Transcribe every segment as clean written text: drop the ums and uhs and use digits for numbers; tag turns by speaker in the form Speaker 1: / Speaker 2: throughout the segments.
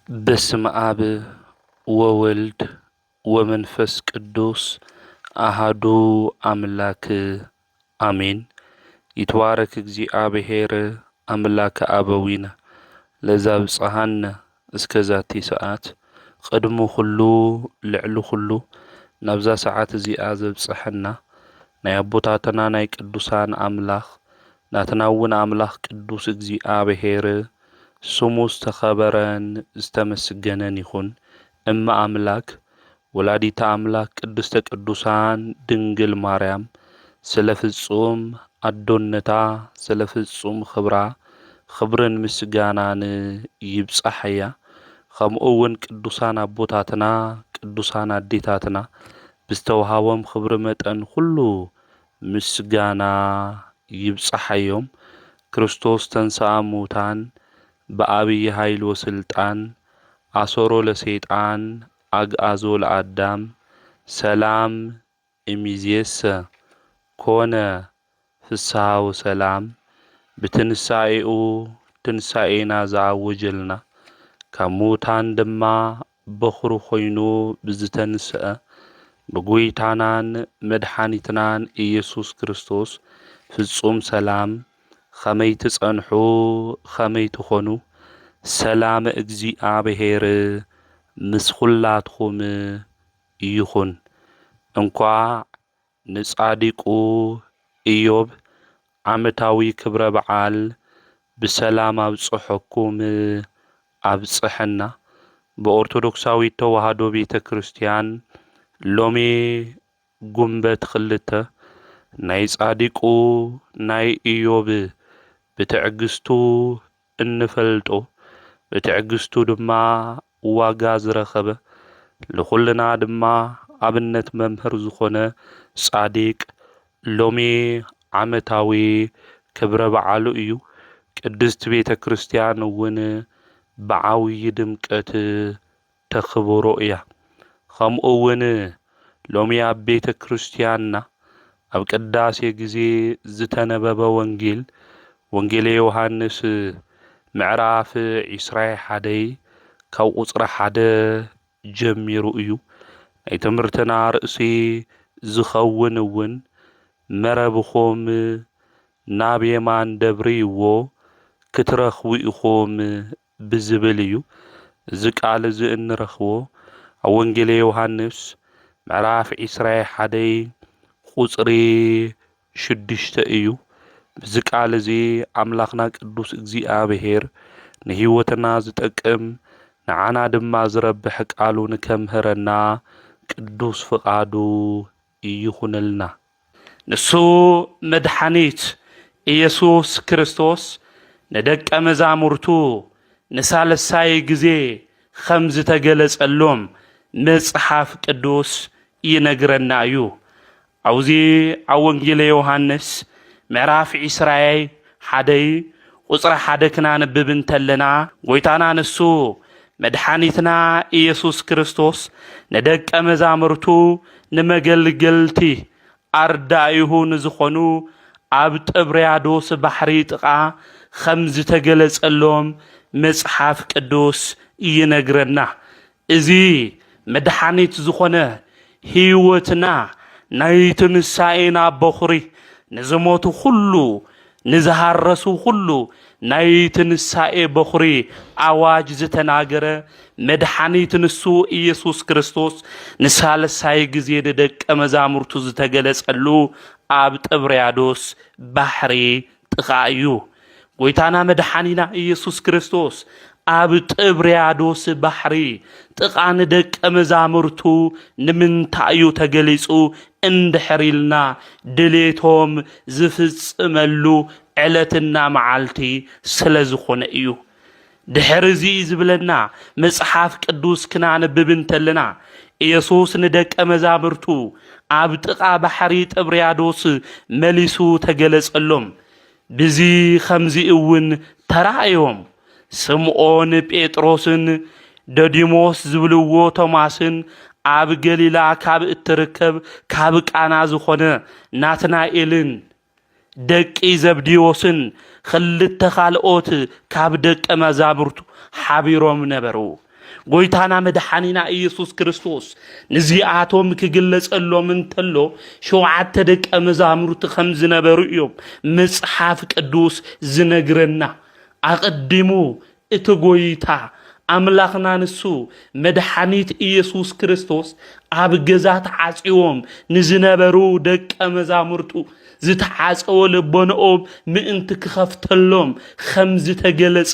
Speaker 1: بسم آب وولد ومنفس قدوس أحدو أملاك آمين. يتوارك እግዚአብሔር أملاك أبوينا لذا بصحنا اسكزاتي ساعات قدمو خلو لعلو خلو نبزا ساعات زيازب صحنا نيابوتاتنا ناي قدوسان أملاك ناتناون أملاك قدوس እግዚአብሔር سمو استخبرن استمسجنن يخون اما املاك ولاديت املاك قدست قدوسان دنجل ماريام سلفصوم ادونتا سلفصوم خبرن مسجانان يبصحيا خمؤون قدوسان ابوتاتنا قدوسان اديتاتنا بستوهاوم خبر متن كله مسجانا يبصحيوم ክርስቶስ ተንሥአ እሙታን በአብይ ኃይል ወስልጣን አሶሮ ለሰይጣን አግዓዞ ለአዳም ሰላም እሚዜሰ ኮነ ፍስሐ ወሰላም ብትንሣኤኡ ትንሣኤና ዘአውጀልና ከሙታን ድማ በኹሩ ኾይኑ ብዝተንሥአ ብጐይታናን መድኃኒትናን ኢየሱስ ክርስቶስ ፍጹም ሰላም خمي تصنحو خمي تخونو سلام እግዚአብሔር مسخلاتكم يخون انقوا نصادقو إيوب عمتاوي كبر بعال بسلام أبصحكم أبصحنا بأرثوذكساوي توحدو بيت كريستيان لومي قنبت خلته ناي صادقو ناي إيوب بتعجستو انفلتو بتعجستو دما واغا زرخبه لخلنا دما ابنت ممهر زخونه صادق لومي عمتاوي كبر بعالو ايو قدست بيت كريستيان ون بعاوي دمقت تخبرو ايا خمؤ ون لومي بيت كريستياننا اب قداسي غزي زتنبب وانجيل يوحنس معراف إسراء حدي كاو قصر حدا جميرو ايو اي تمرتنا رأسي زخون ون مربخوم نابي مان دبريو كترخوي اخوم بزبليو زك على زئن رخو وانجيل يوحنس معراف إسراء حدي قصري شدشت ايو بزقال زي أملاخنا قدوس እግዚአብሔር نهيوتنا زتقم نعانا دما زربح قالو نكمهرنا قدوس فقادو يخونلنا نسو مدحانيت ኢየሱስ ክርስቶስ ندق مزامرتو نسالساي غزي خمز تገለጸሎም መጽሐፍ ቅዱስ ይነግረና እዩ አውዚ አወንጌል ዮሐንስ معراف إسرائيل حدي قصر حدكنا نببن تلنا ويتانا نسو مدحانيتنا إيسوس كريستوس ندق أمزامرتو نمجلجلتي أردايه نزخونو عبد أبريادوس بحريتقا خمز تجلس اللوم مصحف قدوس ينجرنا إزي مدحانيت زخونه هيوتنا نايتن ساينا بخري نزموتو خلو نزهرسو خلو نايت نسائي بخري عواج زتناغر مدحانيت نسو إيسوس كريستوس نسال ساي غزيد دك مزامرتو زتغلص اللو عبد أبريادوس بحري تقايو ويتانا مدحانينا إيسوس كريستوس عبد أبريادوس بحري تقان دك مزامرتو نمنتايو تغلصو اندحريلنا دليتهم زفص ملو علتنا معالتي سلازخون ايو دحرزي زبلنا مصحف قدوس كنا نببنتلنا ኢየሱስ ንደቀ መዛሙርቱ ኣብ ጥቓ ባሕሪ ጥብርያዶስ መሊሱ ተገለጸሎም ብዚ ኸምዚ እውን ተራእዮም ስምዖን ጴጥሮስን ዶዲሞስ ዝብልዎ ቶማስን ኣብ ገሊላ ካብ እትርከብ ካብ ቃና ዝኾነ ናትናኤልን ደቂ ዘብዴዎስን ክልተ ካልኦት ካብ ደቀ መዛሙርቱ ሓቢሮም ነበሩ ጎይታና መድኃኒና ኢየሱስ ክርስቶስ ንዚአቶም ክግለጸሎም እንተሎ ሸውዓተ ደቀ መዛሙርቱ ከም ዝነበሩ እዮም መጽሓፍ ቅዱስ ዝነግረና። አቀድሙ እቲ ጎይታ አምላኽና ንሱ መድኃኒት ኢየሱስ ክርስቶስ ኣብ ገዛት ዓጺዎም ንዝነበሩ ደቀ መዛሙርቱ ዝተዓጸወ ልቦንኦም ምእንቲ ክኸፍተሎም ከም ዝተገለጸ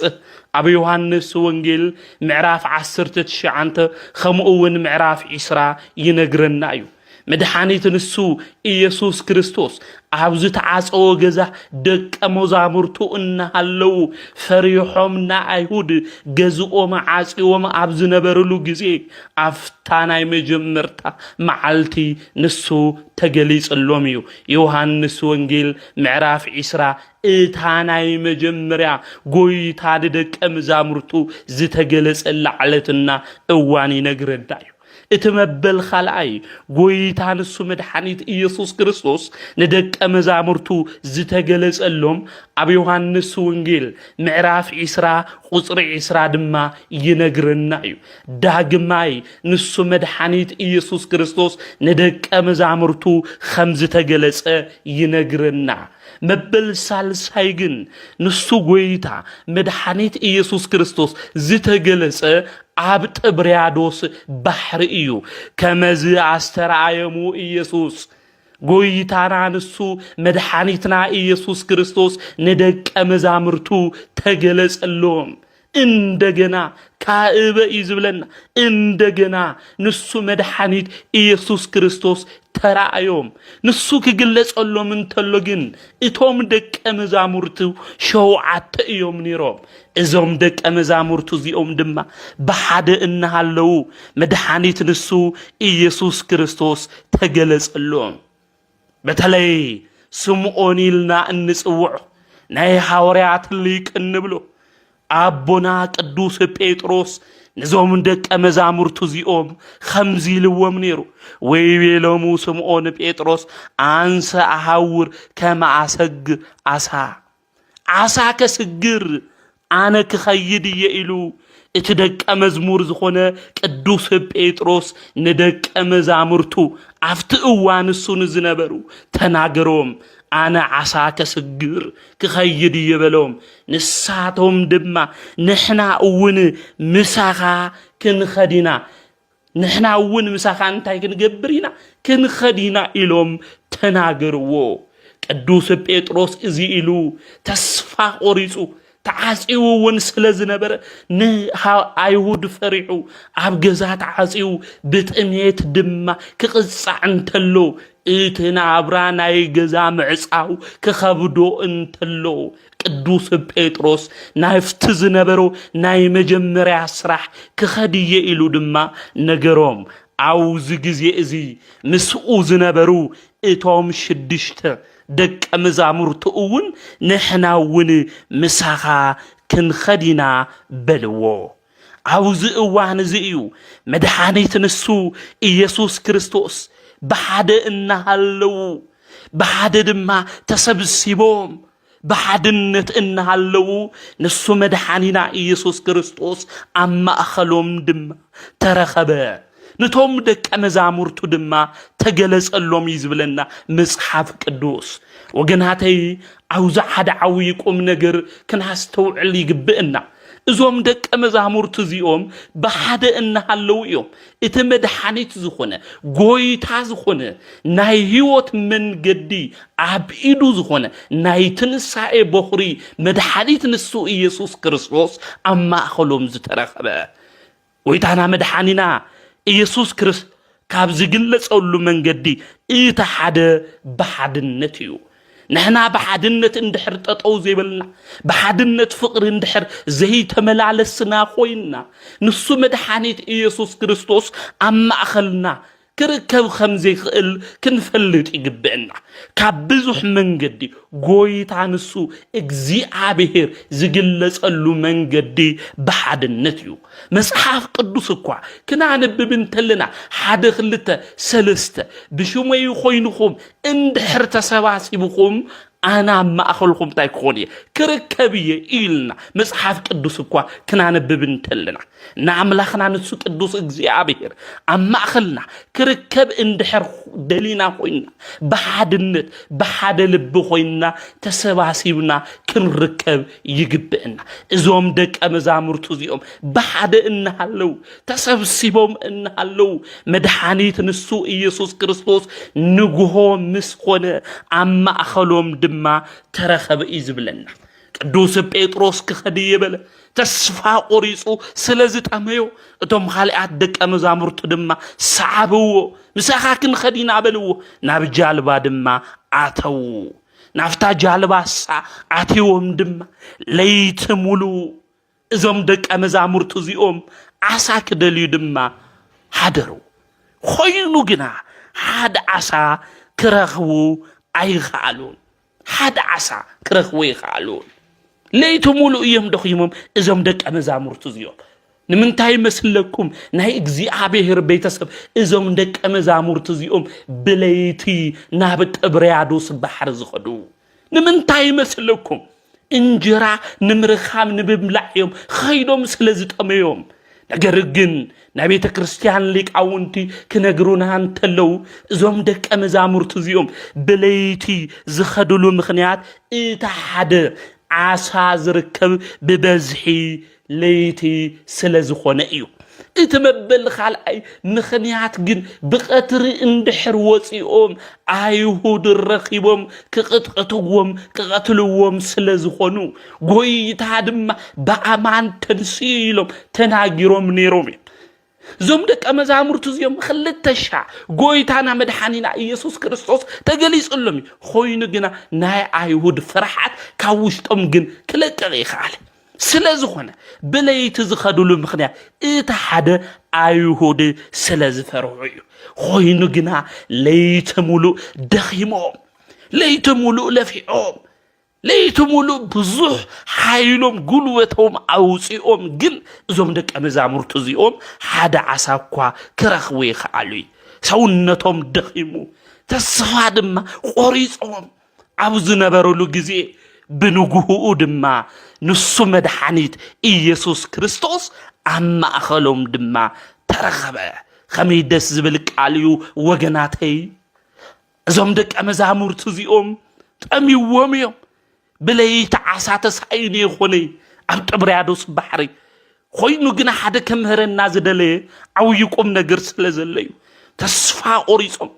Speaker 1: ኣብ ዮሐንስ ወንጌል ምዕራፍ 19 ከምኡውን ምዕራፍ 20 ይነግረና እዩ። መድኃኒት ንሱ ኢየሱስ ክርስቶስ ኣብ ዝተዓጸወ ገዛ ደቀ መዛሙርቱ እናሃለው ፈሪሖም ንአይሁድ ገዝኦም ዓጺዎም ኣብ ዝነበሩሉ ጊዜ ኣፍታ ናይ መጀመርታ መዓልቲ ንሱ ተገሊጸሎም እዩ። ዮሐንስ ወንጌል ምዕራፍ 20 እታ ናይ መጀመርያ ጎይታ ደቀ መዛሙርቱ ዝተገለጸላ ዓለትና እዋን ይነግረና እዩ። እቲ መበል ኻልኣይ ጎይታ ንሱ መድኃኒት ኢየሱስ ክርስቶስ ንደቀ መዛሙርቱ ዝተገለጸሎም ኣብ ዮሐንስ ወንጌል ምዕራፍ 20 ቁጽሪ 20 ድማ ይነግረና እዩ። ዳግማይ ንሱ መድኃኒት ኢየሱስ ክርስቶስ ንደቀ መዛሙርቱ ከም ዝተገለጸ ይነግረና። መበል ሳልሳይ ግን ንሱ ጎይታ መድኃኒት ኢየሱስ ክርስቶስ ዝተገለጸ ኣብ ጥብርያዶስ ባሕሪ እዩ። ከመዝ አስተርአየሙ ኢየሱስ ጎይታና ንሱ መድኃኒትና ኢየሱስ ክርስቶስ ንደቀ መዛሙርቱ ተገለጸሎም። እንደገና ካእበ ይዝብለና እንደገና ንሱ መድኃኒት ኢየሱስ ክርስቶስ ተራእዮም ንሱ ክግለጸሎም እንተሎ ግን እቶም ደቀ መዛሙርቱ ሸውዓተ እዮም ነይሮም። እዞም ደቀ መዛሙርቱ እዚኦም ድማ ብሓደ እናሃለው መድኃኒት ንሱ ኢየሱስ ክርስቶስ ተገለጸሎም። በተለይ ስምዖን ኢልና እንጽውዖ ናይ ሐዋርያት ሊቅ እንብሎ አቦና ቅዱስ ጴጥሮስ ንዞም ደቀ መዛሙርቱ እዚኦም ከምዚ ኢልዎም ነይሩ። ወይቤሎሙ ስምዖን ጴጥሮስ አንሰ አሐውር ከመ አሰግር ዓሳ ከስግር አነ ክኸይድ እየ ኢሉ እቲ ደቀ መዝሙር ዝኾነ ቅዱስ ጴጥሮስ ንደቀ መዛሙርቱ ኣብቲ እዋን እሱ ንዝነበሩ ተናገሮም። አነ ዓሳ ከስግር ክኸይድ ይበሎም። ንሳቶም ድማ ንሕና እውን ምሳኻ ክንኸዲና ንሕና እውን ምሳኻ እንታይ ክንገብር ኢና ክንኸዲና ኢሎም ተናገርዎ። ቅዱስ ጴጥሮስ እዚ ኢሉ ተስፋ ቆሪጹ ተዓጺው እውን ስለ ዝነበረ ንአይሁድ ፈሪሑ ኣብ ገዛ ተዓጺው ብጥሜት ድማ ክቕጻዕ እንተሎ እቲ ናብራ ናይ ገዛ ምዕጻው ክኸብዶ እንተሎ ቅዱስ ጴጥሮስ ናይፍቲ ዝነበሮ ናይ መጀመርያ ስራሕ ክኸድየ ኢሉ ድማ ነገሮም። አውዚ ጊዜ እዚ ምስኡ ዝነበሩ እቶም 6 ደቀ መዛሙርቱ እውን ንሕና እውን ምሳኻ ክንኸዲና በልዎ። አውዚ እዋን እዚ እዩ መድኃኒት ንሱ ኢየሱስ ክርስቶስ በሓደ እናሃለው በሓደ ድማ ተሰብሲቦም በሓድነት እናሃለው ንሱ መድኃኒና ኢየሱስ ክርስቶስ ኣብ ማእኸሎም ድማ ተረኸበ። ንቶም ደቀ መዛሙርቱ ድማ ተገለጸሎም ይዝብለና መጽሓፍ ቅዱስ። ወገናተይ አውዛ ሓደ ዓብይ ቁም ነገር ክናስተውዕል ይግብእና። እዞም ደቀ መዛሙርቱ እዚኦም በሓደ እናሃለው እዮም። እቲ መድኃኒት ዝኾነ ጎይታ ዝኾነ ናይ ህይወት መንገዲ ኣብ ኢዱ ዝኾነ ናይ ትንሳኤ በኹሪ መድኃኒት ንሱ ኢየሱስ ክርስቶስ ኣብ ማእኸሎም ዝተረኸበ ጎይታና መድኃኒና ኢየሱስ ክርስቶስ ካብ ዝግለጸሉ መንገዲ እቲ ሓደ በሓድነት እዩ። ንሕና በሓድነት እንድሕር ጠጠው ዘይበልና በሓድነት ፍቅሪ እንድሕር ዘይተመላለስና ኮይና ንሱ መድኃኒት ኢየሱስ ክርስቶስ ኣብ ማእኸልና ክርከብ ከም ዘይኽእል ክንፈልጥ ይግብአና። ካብ ብዙሕ መንገዲ ጎይታ ንሱ እግዚአብሔር ዝግለጸሉ መንገዲ በሓድነት እዩ። መጽሓፍ ቅዱስ እኳ ክናንብብ እንተለና 1 2 3 ብሽመይ ኮይንኩም እንድሕር ተሰባሲብኩም أنا ما أخلكم تايكوني كركبية إلنا مصحف قدوس كوا كنا نببن تلنا نعمل خنا نسو قدوس እግዚአብሔር أما أخلنا كركب اندحر دلينا خوينا بحادنت بحاد لب خوينا تسباسيبنا كنركب يجبئنا إزوم دك أمزامرتو زيوم بحاد إنهالو تسبسيبهم إنهالو مدحانيت نسو إيسوس كريستوس نجوه مسخونة أما أخلهم دما ترخب إزبلنا قدوس بيتروس كخدي بل تسفا قريصو سلازت أميو اتوم خالقات دك أمزامرتو دما سعبو مساخاكن خدينا بلو ناب جالبا دما عتو نافتا جالبا سا عتيوهم دما ليت مولو ازوم دك أمزامرتو زيوم عساك دليو دما حدرو خوينو جنا حد عسا كرخو أي خالون حد عسا كرخو يخالون ليتو مولو إيهم دخيمهم إزم دك أمزامرتو زيوم نمنتاي مسلكم ناي እግዚአብሔር ቤተሰብ إزم دك أمزامرتو زيوم بليتي نابت أبريادوس بحر زخدو نمنتاي مسلكم انجرا نمرخام نبملعيهم خيدوم سلزت أميهم ነገር ግን ናቤተ ክርስቲያን ሊቃውንቲ ክነግሩና አንተለው እዞም ደቀ መዛሙርት እዚኦም በለይቲ ዝኸድሉ ምኽንያት እታ ሓደ ዓሳ ዝርከብ ብበዝሒ ለይቲ ስለዝኾነ እዩ እትመበል ካልኣይ ምኽንያት ግን ብቐትሪ እንድሕር ወፂኦም አይሁድ ረኺቦም ክቅጥቅትዎም ክቀትልዎም ስለዝኾኑ ጎይታ ድማ በአማን ተንሲሎም ተናጊሮም ነይሮም ዞም ደቀ መዛሙርቱ እዚኦም ክልተሻ ጎይታና መድሓኒና ኢየሱስ ክርስቶስ ተገሊጹሎም ኮይኑ ግና ናይ አይሁድ ፍርሓት ካብ ውሽጦም ግን ክለቅቕ ይኽኣል ስለዝኾነ በለይቲ ዝኸድሉ ምኽንያት እቲ ሓደ አይሁድ ስለዝፈርሑ እዩ ኮይኑ ግና ለይቲ ሙሉእ ደኺሞም ለይቲ ሙሉእ ለፊዖም ለይቲ ሙሉእ ብዙሕ ሓይሎም ጉልበቶም ኣውፂኦም ግን እዞም ደቀ መዛሙርቱ እዚኦም ሓደ ዓሳ እኳ ክረኽቡ ይኽኣሉ ሰውነቶም ደኺሙ ተስፋ ድማ ቆሪፆም ኣብ ዝነበረሉ ግዜ بنجوه دما نسو مدحانيت إيسوس كريستوس أما أخلهم دما ترخبه خميدس زبلك عليو وجناتي زمدك أمزامور تزيوم تأمي وميوم بلاي تعسات سعيني خوني أم تبريادوس بحري خوينو جنا حدا كمهر النازل ليه أو يقوم نجرس لزليو تسفا أوريسهم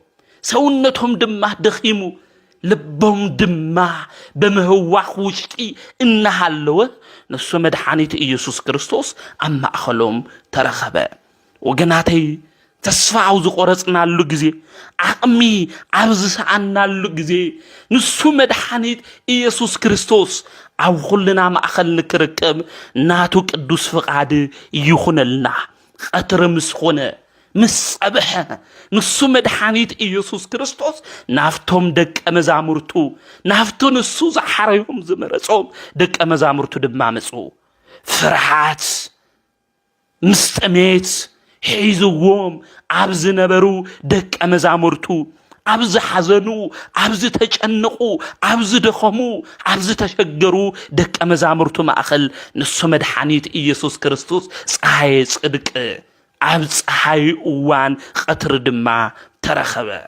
Speaker 1: سونتهم دما دخيمو لبهم دما بمهواخ وشتي إنها اللوة نسو مدحانيت إيسوس كريستوس أما أخلهم ترخبه وجناتي تسفعو زقورتنا اللوجزي عقمي عبزسعنا اللوجزي نسو مدحانيت إيسوس كريستوس أو خلنا ما أخل نكركب ناتو قدوس فقعد يخون لنا قطر مسخونه مسابحة نسو مدحانيت إيسوس كريستوس نافتهم دك أمزامرتو نافتو نسو زحريهم زمرسوم دك أمزامرتو دمامسو فرحات مستميت حيزوهم عبز نبرو دك أمزامرتو عبز حزنو عبز تجنقو عبز دخمو عبز تشجرو دك أمزامرتو ما أخل نسو مدحانيت إيسوس كريستوس صحيح صدق عبز حي وان قطر دما ترخبه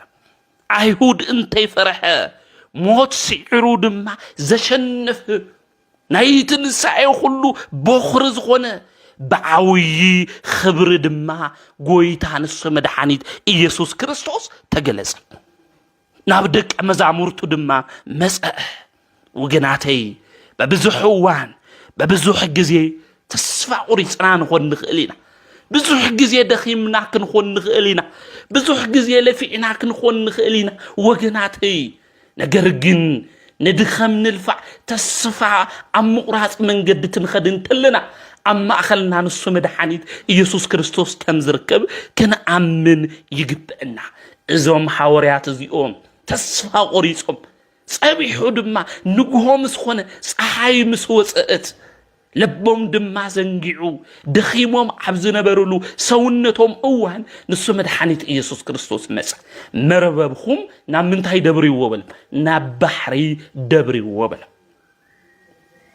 Speaker 1: عيهود انتي فرحه موت سعرو دما زشنف نايت نسعي خلو بخرز خونه بعوي خبر دما قويتا نسو مدحانيت إيسوس كريستوس تقلز نابدك مزامورتو دما مسأ وقناتي ببزح وان ببزح قزي تسفع وريسران خون نخلينا بزح جزية دخيمنا كنخون نخلينا بزح جزية لفينا كنخون نخلينا وجناتي نجرجن ندخم نلفع تسفع عم مقراص من قد تنخدن تلنا أما أخلنا نسو مدحانيت إيسوس كريستوس كمزركب كنا أمن يجبنا إزوم حوريات زيوم تسفع قريصهم صبيحو دما نجوهم سخونة صحاي مسوسقت لبهم دما زنجعو دخيمهم عبزنا برلو سونتهم اوان نسو مدحانيت إيسوس كريستوس مسح مرببهم نام منتهي دبري وبل نبحري دبري وبل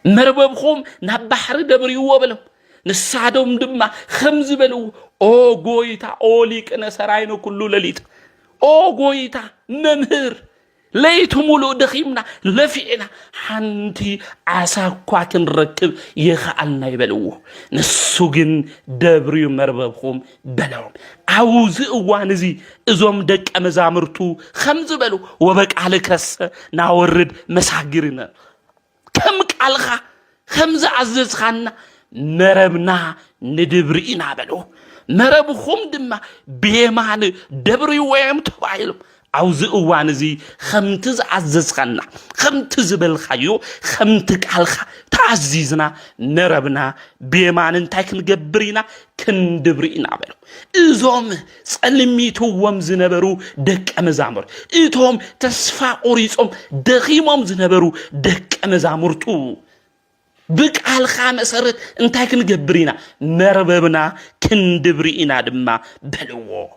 Speaker 1: مرببهم نبحري دبري وبل نساعدهم دما خمز بلو او غويتا اوليك انا سراينو كله لليت او غويتا ممهر ليتو مولو دخيمنا لفئنا حنتي عسا كواكن ركب يخالنا يبلوه نسوغن دبريو مرببهم بلوهم عوز اوانزي ازوم دك امزامرتو خمز بلو وبك على كرس ناورد مساقرنا كم قالخا خمز عزز خانا مربنا ندبرينا بلو مربهم دما بيمان دبريو ويم تبايلهم عوز اوانزي خمتز عززخنا خمتز بالخيو خمتك علخا تعزيزنا نربنا بيمان انتاكن قبرينا كندبرينا بلو ازوم سألميتو ومزنبرو دك امزامر اتهم تسفا قريصهم دخيمهم زنبرو دك امزامرتو بك علخا مسرت انتاكن قبرينا نربنا كندبرينا دما بلوو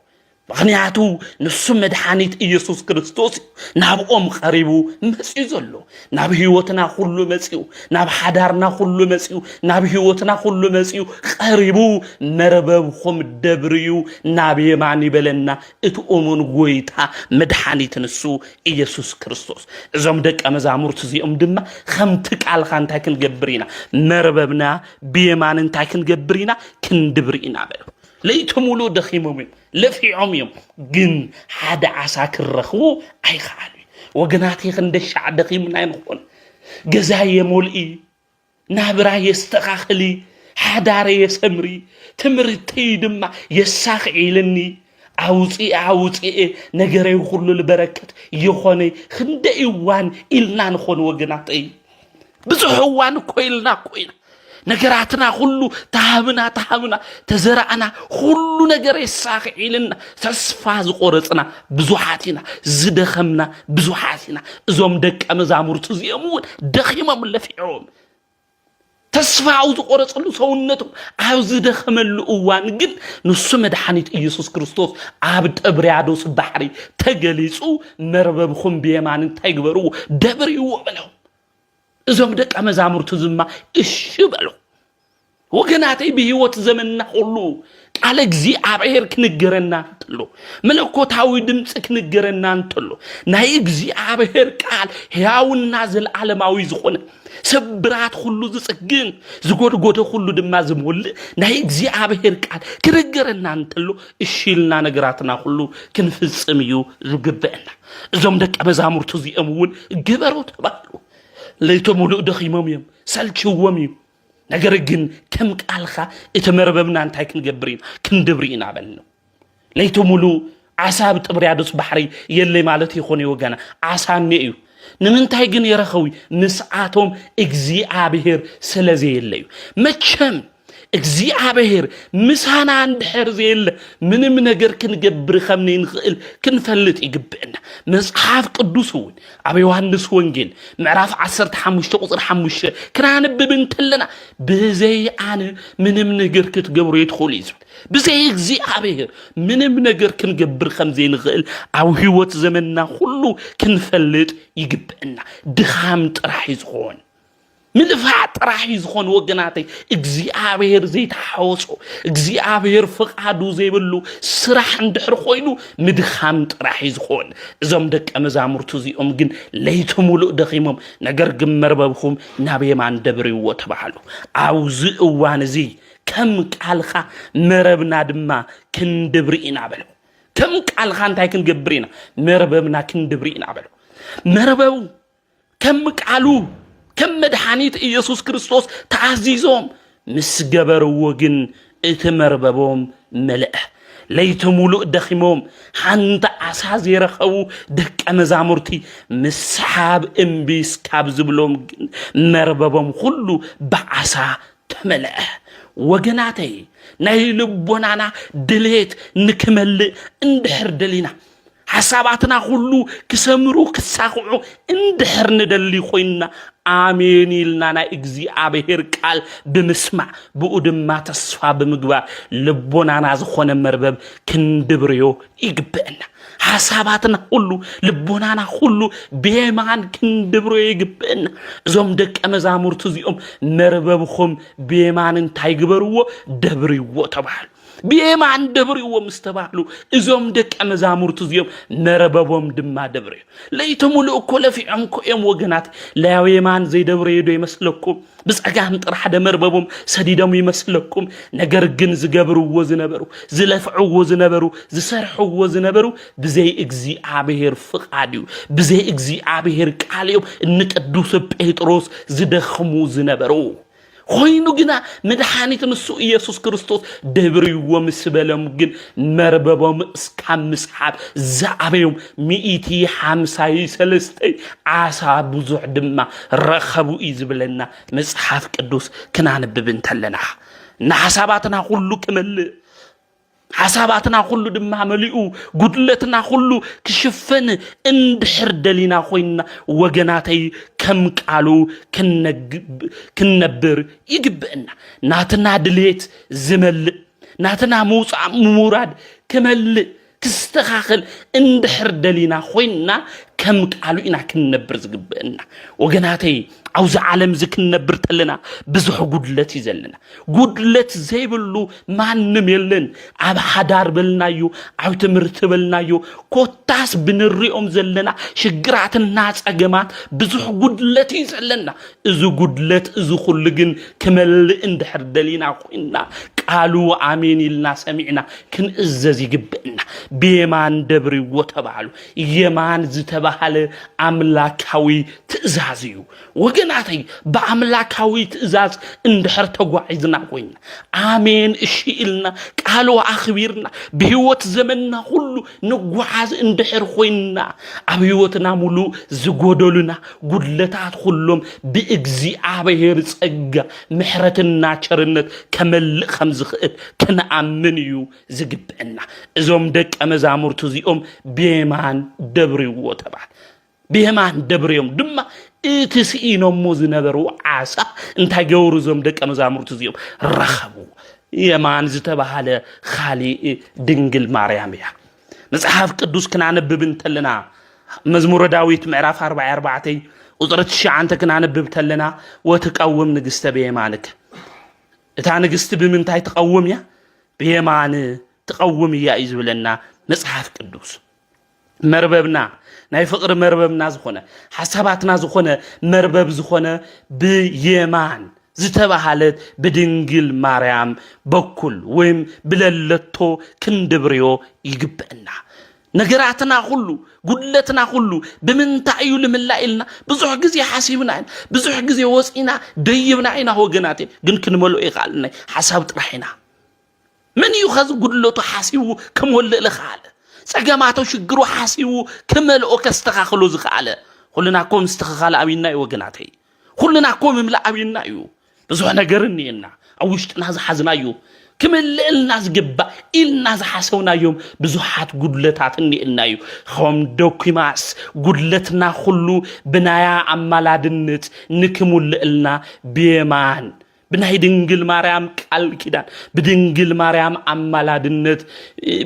Speaker 1: مغنياتو نسو مدحانيت إيسوس كريستوس نابقوم قريبو مسيو زلو ناب هيوتنا خلو مسيو ناب حدارنا خلو مسيو ناب هيوتنا خلو مسيو قريبو مرببخم دبريو ناب يماني بلنا اتؤمن قويتا مدحانيت نسو إيسوس كريستوس ازام دك امزامور تزيهم دما خمتك على خانتاكن قبرينا مرببنا بيمان تاكن قبرينا كن دبرينا بلو ليتمولو دخيمهم لفيعهم يوم جن حدا عساكر رخو أي خالي وجناتي خندش عدقيم نايمخون جزاي مولئي نابرا يستخاخلي حداري يسمري تمرتي دم يساخ إلني عوصي نجري خلو البركة يخوني خندئي وان إلنا نخون وجناتي بزحوان كويلنا كوينا نجراتنا كله تهمنا تزرعنا كله نجر الساق إلنا تسفاز قرصنا بزوحاتنا زدخمنا بزوحاتنا زوم دك أمزامور تزيمون دخيمة من لفيعهم تسفاز قرص له سونتهم عاوز دخم الأوان جد نسمد حنيت إيسوس كريستوس عبد أبريادوس بحري تجلسوا مرببهم بيمان تجبروا دبروا بلهم زوم دك أمزامور تزما إشبلو وجناتي بهيوت زمننا كله على جزي عبير كنجرنا تلو ملكوت هاوي دمس كنجرنا تلو ناي جزي عبير قال هاو النازل على ما ويزخونه سبرات كله زسجن زغود كله دما زمول ناي جزي عبير قال كنجرنا تلو اشيلنا نغراتنا كله كنفصميو زغبنا زوم دك أمزامور تزيمون جبروا تبالو ليتو مولو دخيمهم سالچوم نجر جن كم قالخا اتمرببنا انتاي كنجبرين كندبرين عبلنا ليتو مولو عساب تبريادوس بحري يلي مالتي يخوني وغانا عساني ايو نمنتاي جن يرخوي نسعاتهم اغزيابهر سلازي يليو مچم اغزيابهر مسانا اندحر زيل منم نجر كنجبر خمني نخيل كنفلت يقبئنا مصحف قدوسون ابي يوحنس وانجيل معراف 15 قصر 5 كرانب بنتلنا بزي انا منم نجر كتجبرو يدخل يزبل بزي اغزيابهر منم نجر كنجبر خمزي نخيل او هيوت زمننا كله كنفلت يقبئنا دخام طرح يزخون ملفعت راح يزخون وقناتي اغزيابهر زي تحوصو اغزيابهر فقادو زي بلو سراح اندحر خوينو مدخامت راح يزخون ازوم دك امزامور تزيهم جن ليتمولو دخيمهم نجر مرببهم نابي مان دبريو تبحالو عوز اوان زي كم قالخا مربنا دما كندبرينا بلو كم قالخا انتاي كنجبرينا مرببنا كندبرينا بلو مربو كم قالو كم مدحانيت إيسوس كريستوس تعزيزهم مسجبروا وجن اتمرببهم ملأ ليتمولو دخيمهم حنت عساز يرخو دك أمزامورتي مسحاب امبيس كابزبلهم مرببهم كله بعسا تملأ وجناتي نايلبونانا دليت نكمل اندحر دلينا حساباتنا كله كسمرو كساقعو اندحر ندلي خوينا آمين لنا إجزي أبهر قال بمسمع بقدم ما تصفى بمجوا لبنا نازخون مربب كندبريو يقبلنا حساباتنا كله لبنا كله بيمان كندبريو يقبلنا زوم دك أمزامور تزيهم مرببهم بيمان تايقبروا دبريو تبعل بيمان دبريو مستبعلو زوم دك أمزامور تزيهم مرببهم دما دبريو ليتمو لأكل في عمكو يوم وقنات لا يمان زي دبريو دو يمسلكم بس أقام طرح دا مرببهم سديدهم يمسلكم نقرقن زقبرو وزنبرو زلفعو وزنبرو زسرحو وزنبرو بزي اجزي عبهر فقاديو بزي اجزي عبهر قاليو نتقدوس بيتروس زدخمو زنبرو خوينو جنا مدحانيت نسو إيسوس كريستوس دبريو مسبلهم جن مرببهم اسكام مسحاب زعبيهم مئتي حمساي سلستي عاسا بزوع دما رخبو إيزبلنا مسحاف قدوس كنا نببنت لنا نحساباتنا كله كمل حساباتنا كله دما مليئو قدلتنا كله كشفن اندحر دلينا خوينا وجناتي كم قالوا كنبر يقبئنا ناتنا دليت زمل ناتنا موصع مراد كمل كستخاخل اندحر دلينا خوينا كم قالوا إنا كنبر زقبئنا وجناتي عاوز عالم زك نبر تلنا بزح قدلت يزلنا قدلت زي بلو ما نميلن عب حدار بلنايو عو تمرت بلنايو كوتاس بنريهم زلنا شجرات الناس أجمعت بزح قدلت يزلنا إذا قدلت إذا خلقن كمل اندحر دلينا قلنا قالوا آمين لنا سمعنا كن إزازي قبئنا بيمان دبري وتبعلو يمان زتبعل أملاكاوي تأزازيو وجناتي بأملاكاوي تأزاز اندحر تقوعيزنا قوينا آمين إشيئلنا قالوا أخبيرنا بهوت زمننا كله نقوعاز اندحر قوينا أبيوتنا ملو زقودولنا قدلتات كلهم بإجزي عبهر سأجا محرتنا شرنت كمل خمز خئت كنأمنيو زقبئنا إزوم دك أمزامور تزيهم بيمان دبري وتبعل بيمان دبريهم دما إتسئينو موزنبرو عاسا انتا جورزهم دك أمزامور تزيهم رخبو يمان زتبهال خالي دنجل مارياميا نصحاف قدوس كنا نببن تلنا مزمور داويت معراف 44 وطرت الشعانتا كنا نبب تلنا وتقوم نقست بيمانك اتا نقست بمنتاي تقوم يا بيمان تقوم يا إزولنا نصحاف قدوس مرببنا ناي فقر مرببنا زخونه حساباتنا زخونه مربب زخونه بيمان زتبهالت بدنجل مريم بكل ويم بللتو كندبريو يقبئنا نقراتنا كله قدلتنا كله بمنتعيو لملائلنا بزوح قزي حاسبنا بزوح قزي وسئنا ديبنا عينا هو قناتي قن كنملو إيقالنا حساب ترحينا من يخذ قدلتو حاسبو كم ولئ لخاله سجماتو شجرو حاسيو كملو كاستخاخلو زخاله كلنا كوم استخاخال أبينا وجناتي كلنا كوم ملا أبينا يو بزوح نجرنينا أوشتنا زحزنا يو كمل الناس جبا الناس حسونا يوم بزوحات قدلتات إلنا يو خوم دوكيماس قدلتنا خلو بنايا عمالادنت نكمل إلنا بيمان بناي دنجل مريم قال كده بدنجل مريم عمالادنت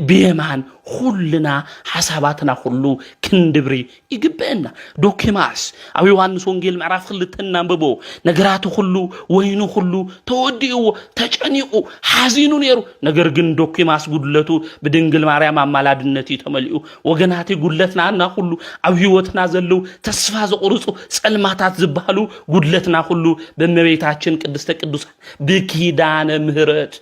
Speaker 1: بيمان كلنا حساباتنا كله كندبري يقبئنا دوكيماس أو يوحنس ونجيل معرف خلتنا نببو نجراتو كله وينو كله توديو تجانيو حزينو نيرو نجرجن دوكيماس قدلتو بدنجل مريم عمالادنتي تمليو وجناتي قدلتنا عنا كله أو يوتنا زلو تسفاز قرصو سلماتات زبالو قدلتنا كله بمبيتاچن قدستك بكيدان مهرت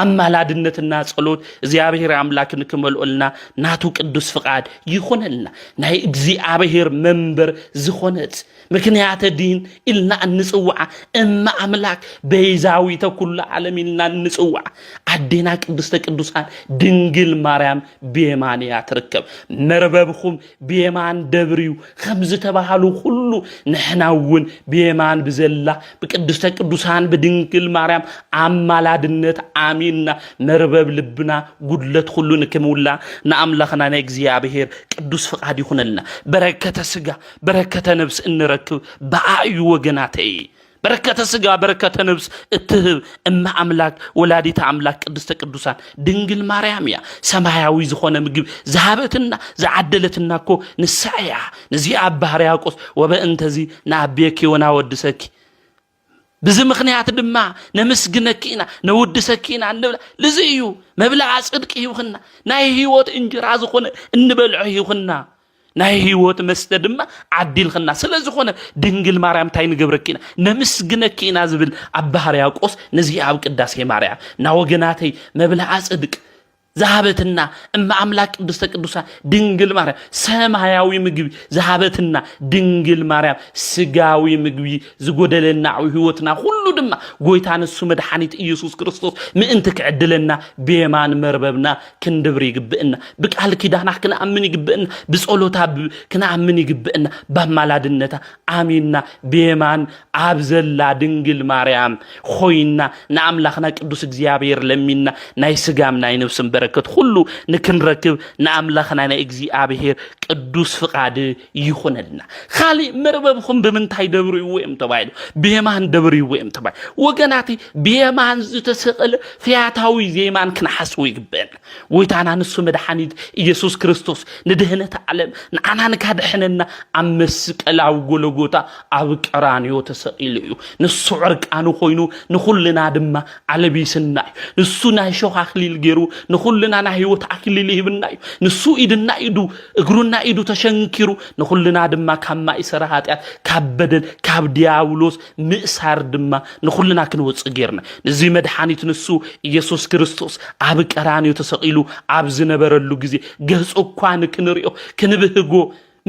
Speaker 1: أما لادنة الناس قلود زيابهر أملاك نكمل قلنا ناتو قدس فقاد يخون لنا ناي زيابهر منبر زخونت مكنيات الدين إلنا النسوع أما أملاك بيزاوي كل عالمنا النسوع عدينا قدسان دنجل مريم بيمانيات ركب مرببكم بيمان دبريو خمزة بحالو كل كله نحناون بيمان بزلا بقدسة قدوسان بدنكل مريم عمالادنت آمين مربب لبنا قدلت كله نكمولا نأملخنا نكزيابهير قدوس فقاد يكون لنا بركة سجا بركة نفس إن ركب بأي وجناتي بركة سجا بركة نفس اتهب اما املاك ولادي تعملاك قدست قدوسان دنجل مريم يا سماياوي زخونه مجب ذهبتنا زعدلتنا كو نسعيا نزي ابهرياقوس وبانتزي نابيكي ونا ودسكي بزي مخنيات دما نمسغنكينا نودسكينا نبلا لزيو مبلع صدق يوخنا ناي هيوت انجرا زخونه انبلعو يوخنا ناي هيوت مستدما عديل خنا سلازخونه دنجل مريم تاين غبركينا نمسغنكينا زبل ابهرياقوس نزي اب قداسي مريم ناوغناتي مبلع صدق ذهبتنا اما املاك قدست قدوسان دنجل مريم سماياوي مغبي ذهبتنا دنجل مريم سغاوي مغبي زغودلنا هيوتنا كله دما غويتان سو مدحانيت يسوع كريستوس مئنتك عدلنا بيمان مرببنا كندبري يغبئنا بقال كيدانا كنا امن يغبئنا بصلوتا كنا امن يغبئنا بمالادنتا اميننا بيمان ابزلا دنجل مريم خوينا ناملاخنا قدوس እግዚአብሔር ለሚና ናይ ስጋም ናይ ነፍስም بركت كله نكنركب نأملخنا نأجزي أبيهر قدوس فقاد يخوننا خالي مرببكم بمنتهي دبري ويم تبعيد بيمان دبري ويم تبعيد وجناتي بيمان زتسقل فياتاوي زيمان كنا حسوي جبنا ويتانا نسو مدحانيد يسوع كريستوس ندهنة تعلم أنا نكاد حننا أمسك العو جلوجوتا أو كرانيو تسقيليو نسعرك أنو خوينو نخلنا دم على بيسنا نسو نايشو خليل جرو نخلنا نهيوت أكلي هبنا نسو إيدنا إيدو إغرونا إيدو تشنكيرو نخلنا دم كما إسرهات كبدل كبدياولوس مئسار دم نخلنا كنوت صغيرنا نزي مدحانيت نسو يسوع كريستوس أب كرانيو تسقيلو أب زنبرلو غزي غص أكوان كنريو كنبهغو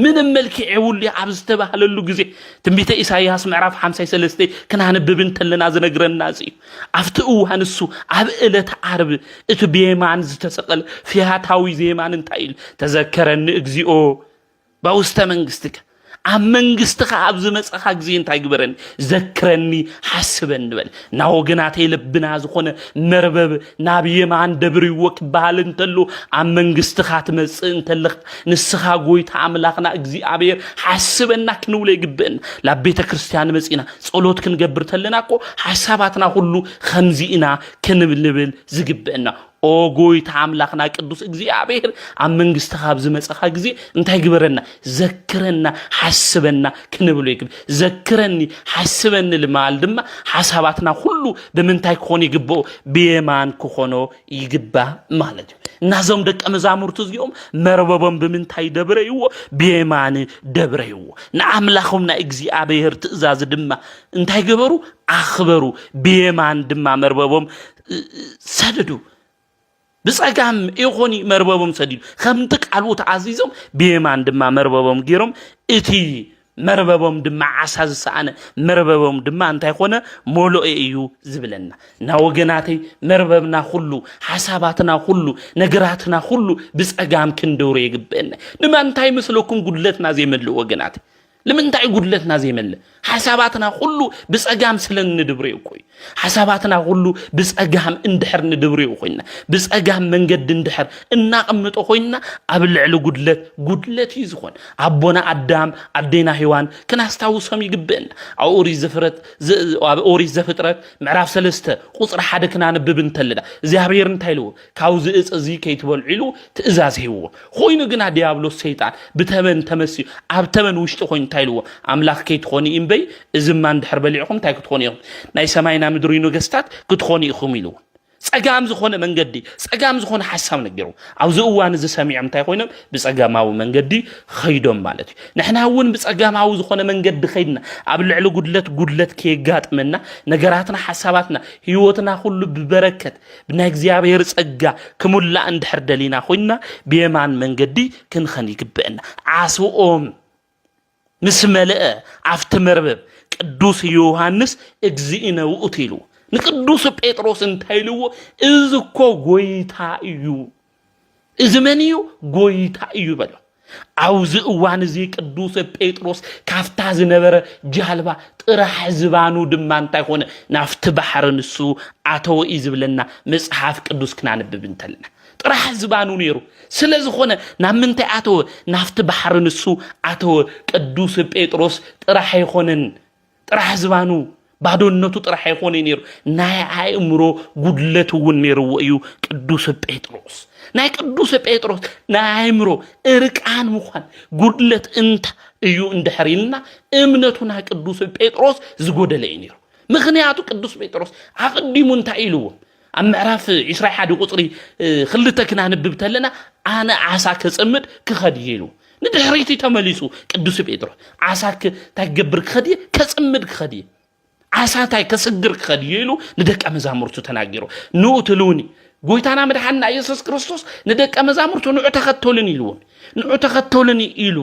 Speaker 1: من الملك عولي عبز تبهللو غزي تنبيت إساياس معرف 53 كنا هنببن تلنا زنغرنا زي افتقو هنسو اب إلت عرب اتو بيمان زتسقل فيها تاوي زيمان انتايل تذكرن اغزيو باوست منغستك ام منغستك عبز مصخا غزي انتاي غبرن ذكرني حسبن بل ناوغناتي لبنا زخونه مربب نابيمان دبري وك بالن تلو ام منغستك تمص انتلخ نسخا غويت املاخنا غزي ابير حسبنا كنولي غبن لبيت كريستيان مصينا صلوت كنغبر تلناكو حساباتنا كله خمزينا كنبلبل زغبنا او غويت املاخنا قدوس እግዚአብሔር ام منغستك ابز مصخا غزي انتاي غبرنا ذكرنا حسبنا كنبلو يغب ذكرني حسبن المال دما حساباتنا كله بمنتاي كون يغبو بيمان كخونو يغبا مالد نازم دق مزامورቱ زيوم مرببم بمنتاي دبريو بيمان دبريو نعملاخمنا እግዚአብሔር ትእዛዝ دما انتاي غبرو اخبرو بيمان دما مرببم سددو بصقام يخوني مرببم سديد خمتك علو تعزيزم بيمان دما مرببم غيرم اتي مرببم دما عساز سانه مرببم دما انتي خونه مولو ايو زبلنا ناوغناتي مرببنا كله حساباتنا كله نغراتنا كله بصقام كندور يغبن نما انتي مسلكم غدلتنا زي مدلو وغناتي لمن تاي غدلتنا زي مل حساباتنا كله بصقام سلن ندبريو كوي حساباتنا كله بصقام اندحر ندبريو خوينا بصقام منجد اندحر اناقمطو خوينا ابلعلو غدلت يزخون ابونا ادم ادينا حيوان كناستاوسهم يغبن اوري زفرت اوري زفطرت معراف 3 قصر 1 كنا نبب نتلدا እግዚአብሔር እንታይሉ ካውዝ እጽ ከይትበልዒሉ ትእዛዝ ሄዎ ኮይኑ ግና ዲያብሎስ ሰይጣን ብተመን ተመሲ አብተመን ውሽጥ ሆይ እንታይሉ አምላክ ከይትኾኒ እምበይ እዝማን ድሕር በሊዕኹም ታይ ክትኾኒ ኢኹም ናይ ሰማይና ምድሪ ነገስታት ክትኾኒ ኢኹም ኢሉ ጸጋም ዝኾነ መንገዲ ጸጋም ዝኾነ ሐሳብ ነገሩ አው ዝእዋን ዝሰሚዕም ታይ ኮይኖም ብጸጋማው መንገዲ ኸይዶም ማለት ንሕናውን ብጸጋማው ዝኾነ መንገዲ ኸይድና ኣብ ልዕሊ ጉድለት ከይጋጥመና ነገራትና ሐሳባትና ህይወትና ሁሉ ብበረከት ብናይ እግዚአብሔር ጸጋ ክሙላ እንድሕር ደሊና ኮይና በየማን መንገዲ ክንኸን ይግበአና ዓስኦም مسملأ عفت مربب قدوس يوحنس اغزئنا وقتلو نقدوس بيتروس انتايلو ازكو غويتا ايو ازمنيو غويتا ايو بلا عاوز اوان زي قدوس بيطرس كافتا زنبره جالبا ጥራሕ ዝባኑ ድማ እንታይ ኾነ ናፍቲ ባሕር ንሱ ኣተው ይዝብለና መጽሐፍ ቅዱስ ክናንብብ እንተልና ጥራሕ ዝባኑ ነይሩ ስለዝኾነ ናብ ምንታይ ኣተው ናፍቲ ባሕር ንሱ ኣተው ቅዱስ ጴጥሮስ ጥራሕ ይኾነን ጥራሕ ዝባኑ ባዶነቱ ጥራሕ ይኾነ ነይሩ ናይ ኣእምሮ ጉድለት እውን ነይሩ እዩ ቅዱስ ጴጥሮስ ናይ ቅዱስ ጴጥሮስ ናይ ኣእምሮ እርቃን ምዃን ጉድለት እንታ እዩ እንድሕሪልና እምነቱና ቅዱስ ጴጥሮስ ዝጎደለ ነይሩ ምክንያቱ ቅዱስ ጴጥሮስ ኣቅዲሙ እንታይ ኢሉዎ ኣብ ምዕራፍ 21 ቁጽሪ 2 ክናንብብ ተለና ኣነ ዓሳ ከጽምድ ክኸድ ኢሉ ንድሕሪት ተመሊሱ ቅዱስ ጴጥሮስ ዓሳ ታገብር ክኸድ ከጽምድ ክኸድ ዓሳ ታይ ከስግር ክኸድ ኢሉ ንደቀ መዛሙርቱ ተናገሩ ንኡትሉኒ ጎይታና መድኃኒትና ኢየሱስ ክርስቶስ ንደቀ መዛሙርቱ ንዑ ተኸተሉኒ ኢሉ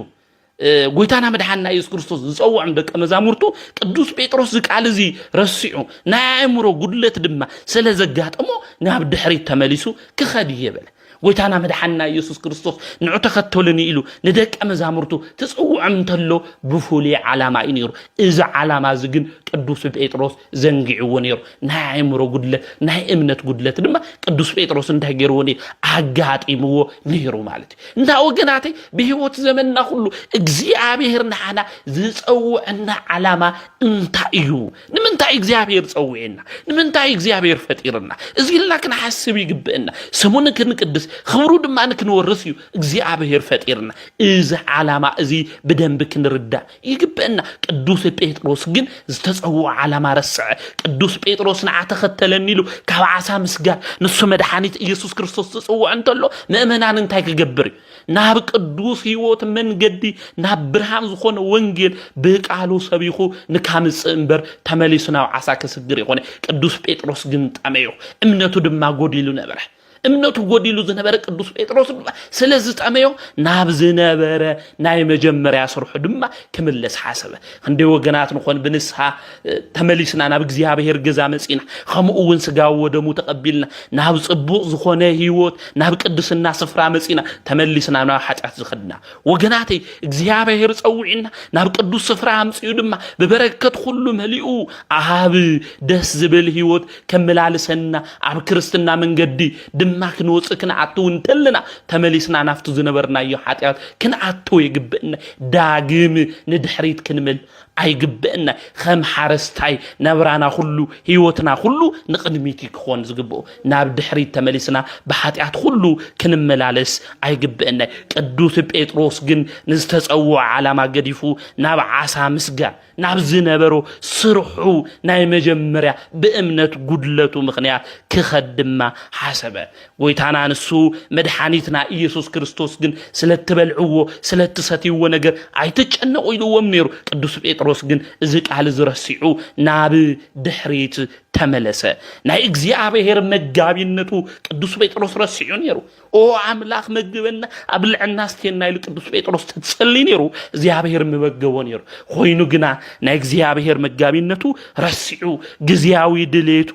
Speaker 1: ጎይታና መድኃኒትና ኢየሱስ ክርስቶስ ዝጸውዖም ደቀ መዛሙርቱ ቅዱስ ጴጥሮስ ዝቃል እዚ ረሲዑ ናይ ኣእምሮ ጉድለት ድማ ስለ ዘጋጠሞ ናብ ድሕሪት ተመሊሱ ክኸድ ይበለ ጎይታና መድኃኒትና ኢየሱስ ክርስቶስ ንዑ ተኸተሉኒ ኢሉ ንደቀ መዛሙርቱ ተጸውዖም እንተሎ ብፉሉይ ዓላማ ነይሩ እዚ ዓላማ ዝግን ቅዱስ ጴጥሮስ ዘንጊዕዎ ነይሩ ናይ ኣእምሮ ጉድለት ናይ እምነት ጉድለት ድማ ቅዱስ ጴጥሮስ እንታይ ገይርዎ ነይሩ ኣጋጢምዎ ነይሩ ማለት እንታ ወገናተይ በህይወት ዘመንና ሁሉ እግዚአብሔር ንዓና ዝጸውዕና ዓላማ እንታይ እዩ ንምንታይ እግዚአብሔር ጸውዕና ንምንታይ እግዚአብሔር ፈጢርና እዚ ኢልና ክንሓስብ ይግብአና ስሙን ክንቅድስ خبرو دم أنك نورثيو እግዚአብሔር ፈጢርና እዚ ዓላማ እዚ በደንብ ክንርዳ ይግበና ቅዱስ ጴጥሮስ ግን ዝተጸውዖ ዓላማ ረስዕ ቅዱስ ጴጥሮስ ንዓተኸተለኒ ኢሉ ካብ ዓሳ ምስጋር ንሱ መድኃኒት ኢየሱስ ክርስቶስ ተጸውዖ እንተሎ ምእመናን እንታይ ክገብር ናብ ቅዱስ ህይወት መንገዲ ናብ ብርሃን ዝኾነ ወንጌል በቃሉ ሰቢኹ ንካምጽ እንበር ተመሊስና ዓሳ ከስግር ይኾነ ቅዱስ ጴጥሮስ ግን ጠመዮ እምነቱ ድማ ጎዲሉ ነበረ እምነቱ ጎዲሉ ዝነበረ ቅዱስ ጴጥሮስ ስለዚህ ጠመዮ ናብ ዝነበረ ናይ መጀመሪያ ስርሑ ድማ ክምለስ ሓሰበ እንደ ወገናት ንኾን ብንስሓ ተመሊስና ናብ እግዚአብሔር ገዛ መጽና ከምኡውን ስጋው ወደሙ ተቀቢልና ናብ ጽቡቕ ዝኾነ ህይወት ናብ ቅድስና ስፍራ መጽና ተመሊስና ናብ ኃጢአት ዝኸድና ወገናተይ እግዚአብሔር ጸውዕና ናብ ቅዱስ ስፍራ አምጽዩ ድማ በበረከት ሁሉ መሊኡ አብ ደስ ዝብል ህይወት ከመላልሰና አብ ክርስትና መንገዲ ما كنوص كنعتو انتلنا تمليسنا نافتو زنبرنا يو حاتيات كنعتو يقبئنا داقم ندحريت كنمل አይግበእና ከም ሓረስታይ ነብራና ሁሉ ህይወትና ሁሉ ንቅድሚቲ ክኾን ዝግበኦ ናብ ድሕሪት ተመሊስና በኃጢአት ሁሉ ክንመላለስ አይግበእና ቅዱስ ጴጥሮስ ግን ንዝተጸውዖ ዓላማ ገዲፉ ናብ ዓሳ ምስጋር ናብ ዝነበሮ ስርሑ ናይ መጀመሪያ በእምነት ጉድለቱ ምኽንያት ክኸድማ ሓሰበ ጎይታና ንሱ መድኃኒትና ኢየሱስ ክርስቶስ ግን ስለተበልዕዎ ስለተሰትይዎ ነገር አይተጨነቁ ኢሉዎም ነይሩ ቅዱስ ጴጥሮስ ግን እዚ ቃል ዝረሲዑ ናብ ድሕሪት ተመለሰ ናይ እግዚአብሔር መጋቢነቱ ቅዱስ ጴጥሮስ ረሲዑ ነይሩ ኦ አምላክ መግበና አብልዕና ስቴና ኢሉ ቅዱስ ጴጥሮስ ተጸልይ ነይሩ እግዚአብሔር መገቦ ነይሩ ሆይኑ ግና ናይ እግዚአብሔር መጋቢነቱ ረሲዑ ግዚያዊ ድሌቱ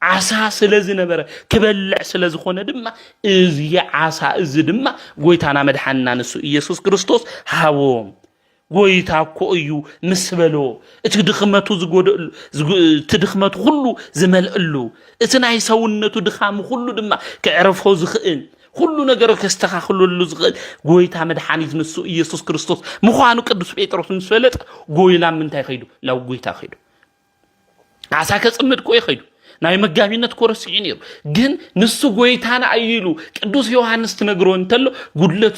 Speaker 1: ዓሳ ስለዚ ነበረ ክበልዕ ስለዝኾነ ድማ እዚ ዓሳ እዚ ድማ ጎይታና መድኃኒትና ንሱ ኢየሱስ ክርስቶስ ሃቦም ጎይታ እኮ እዩ ምስበሎ እቲ ድኽመቱ ዝጎደሉ ትድኽመቱ ሁሉ ዝመልእሉ እቲ ናይ ሰውነቱ ድኻም ሁሉ ድማ ክዕረፎ ዝኽእል ሁሉ ነገር ከስተኻኽለሉ ዝኽእል ጎይታ መድኃኒት ንሱ ኢየሱስ ክርስቶስ ምዃኑ ቅዱስ ጴጥሮስ ንስፈለጥ ጎይላ ምንታይ ኸይዱ ላው ጎይታ ኸይዱ ዓሳ ከጽምድ ቆይ ኸይዱ ናይ መጋቢነት ኮረሲዕ ነይሩ ግን ንሱ ጎይታና አይሉ ቅዱስ ዮሐንስ ተነግሮ እንተሎ ጉድለቱ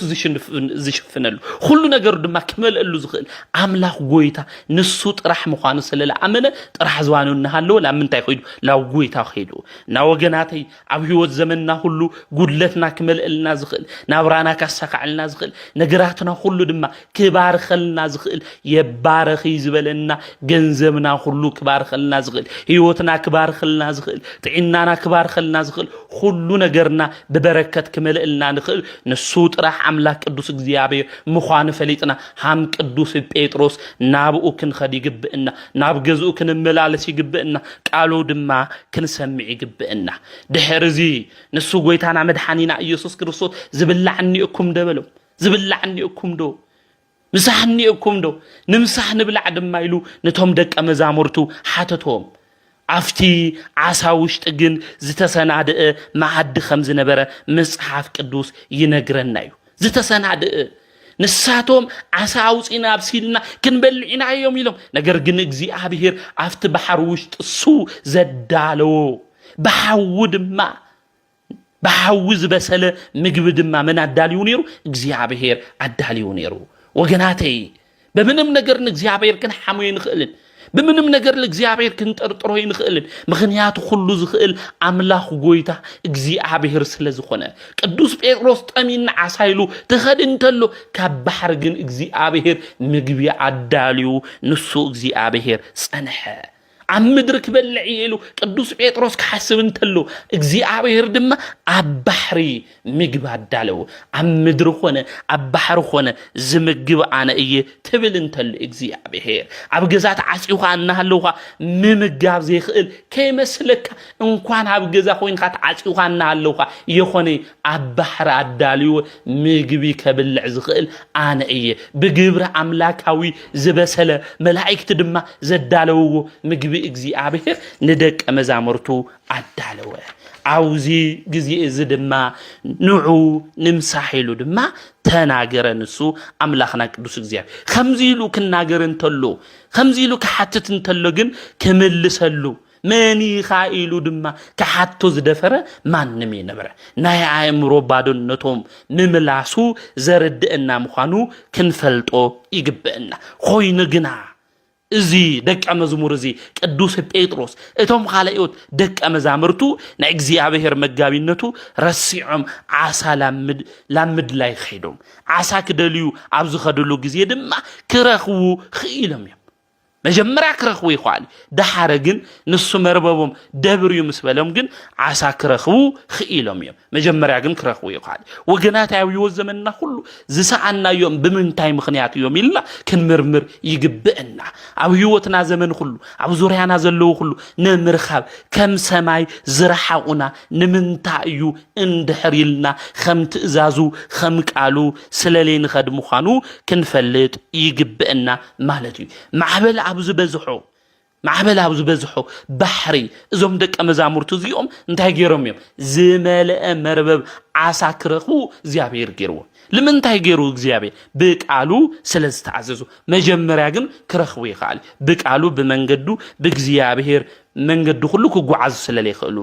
Speaker 1: ዝሽፍነሉ ሁሉ ነገር ድማ ከመልእሉ ዝኽእል አምላክ ጎይታ ንሱ ጥራሕ ምዃኑ ስለለአመነ ጥራሕ ዝዋኑ እንሃሎ ለምንታይ ኸይዱ ላው ጎይታ ኸይዱ ና ወገናተይ ኣብ ህይወት ዘመንና ሁሉ ጉድለትና ከመልእልና ዝኽእል ናብራና ካሳካዕልና ዝኽእል ነገራትና ሁሉ ድማ ክባርኸልና ዝኽእል የባረኺ ዝበለና ገንዘብና ሁሉ ክባርኸልና ዝኽእል ህይወትና ክባርኸልና ዝኽእል ጥዕናና ክባርኸልና ዝኽእል ሁሉ ነገርና በበረከት ከመልእልና ንኽእል ንሱ ጥራሕ አምላክ ቅዱስ እግዚአብሔር ምዃኑ ፈሊጥና ሃም ቅዱስ ጴጥሮስ ናብኡ ክንኸድ ይግብእና ናብ ገዝኡ ክንመላለስ ይግብእና ቃሉ ድማ ክንሰምዕ ይግብእና ድሕርዚ ንሱ ጎይታና መድኃኒና ኢየሱስ ክርስቶስ ዝብላዕኒ እኩም ደበሎ ዝብላዕኒኩም ዶ ምሳሕኒኩም ዶ ንምሳሕ ንብላዕ ድማ ኢሉ ነቶም ደቀ መዛሙርቱ ሓተቶም አፍቲ ዓሳ ውሽጥ ግን ዝተሰናድእ ማዕድ ከም ዝነበረ መጽሐፍ ቅዱስ ይነግረና እዩ ዝተሰናድእ ንሳቶም ዓሳ አውፂና አብሲልና ክንበልዕና እዮም ኢሎም ነገር ግን እግዚአብሔር አፍቲ ባሕር ውሽጥ እሱ ዘዳለው በሐው ድማ በሐው ዝበሰለ ምግብ ድማ ምን አዳልዩ ነሩ እግዚአብሔር አዳልዩ ነሩ ወገናተይ በምንም ነገር እግዚአብሔር ክንሐሙ ይንኽእልን بمنم نجر لإግዚአብሔር ክንጠርጥሮ ይንኽእልን ምክንያቱ ሁሉ ዝኽእል አምላኽ ጎይታ እግዚአብሔር ስለዝኾነ ቅዱስ ጴጥሮስ ጠሚና ዓሳይሉ ተኸድ እንተሎ ካብ ባሕር ግን እግዚአብሔር ምግቢ አዳልዩ ንሱ እግዚአብሔር ጸንሐ عم مدرك بلعيلو قدوس بيتروس كحسب انتلو እግዚአብሔር ድማ አባሕሪ ምግብ አዳለው عم مدرخونه አባሕርخونه ዝምግብ አነ እየ ትብል እንተል እግዚአብሔር አብ ገዛት ዓጽዩኻ እናሃለውኻ ምምጋብ ዘይኽእል ከይመስለካ እንኳን አብ ገዛ ኮይንካ ዓጽዩኻ እናሃለውኻ የኾነ አባሕር አዳልዩ ምግቢ ከብልዕ ዝኽእል አነ እየ ብግብረ አምላካዊ ዝበሰለ መላእክት ድማ ዘዳለውዎ ምግቢ እግዚአብሔር ንደቀ መዛሙርቱ አዳለወ አውዚ ጊዜ እዚ ድማ ንዑ ንምሳሒሉ ድማ ተናገረ ንሱ አምላኽና ቅዱስ እግዚአብሔር ከምዚሉ ክናገር እንተሎ ከምዚሉ ከሐትት እንተሎ ግን ከመልሰሉ መኒ ኻኢሉ ድማ ከሐቶ ዝደፈረ ማንም ይነበረ ናይ አእምሮ ባዶነቶም ምምላሱ ዘርድእና ምዃኑ ክንፈልጦ ይግበአና ኮይኑ ግና እዚ ደቀ መዝሙር እዚ ቅዱስ ጴጥሮስ እቶም ኻልኦት ደቀ መዛሙርቱ ናይ እግዚአብሔር መጋቢነቱ ረሲዖም ዓሳ ላምድ ላይ ኸይዶም ዓሳ ክደልዩ ኣብ ዝኸደሉ ጊዜ ድማ ክረኽቡ ኽኢሎም እዮም መጀመሪያ ክረኽቡ ይኽአል ዳሓረ ግን ንሱ መርበቦም ደብርዩ ምስበሎም ግን ዓሳ ክረኽቡ ኽኢሎም እዮም መጀመሪያ ግን ክረኽቡ ይኽአል ወገናት ኣብ ህይወት ዘመንና ሁሉ ዝሰዓናዮም ብምንታይ ምኽንያት እዮም ኢልና ክንምርምር ይግብአና ኣብ ህይወትና ዘመን ሁሉ ኣብ ዙርያና ዘለው ሁሉ ንምርኻብ ከም ሰማይ ዝረሓቁና ንምንታይ እዩ እንድሕር ኢልና ከም ትእዛዙ ከም ቃሉ ስለለይ ንኸድ ምዃኑ ክንፈልጥ ይግብአና ማለት እዩ ማዕበል አብዙ በዝሖ ባሕሪ እዞም ደቀ መዛሙርቱ እዚኦም እንታይ ገይሮም እዮም ዝመልአ መርበብ ዓሳ ክረኽቡ እግዚአብሔር ገይርዎ ለምንታይ ገይሩ እግዚአብሔር በቃሉ ስለዝተዓዘዙ መጀመሪያ ግን ክረኽቡ ይኽአል በቃሉ በመንገዱ በእግዚአብሔር መንገዱ ሁሉ ክጓዓዙ ስለለይኽእሉ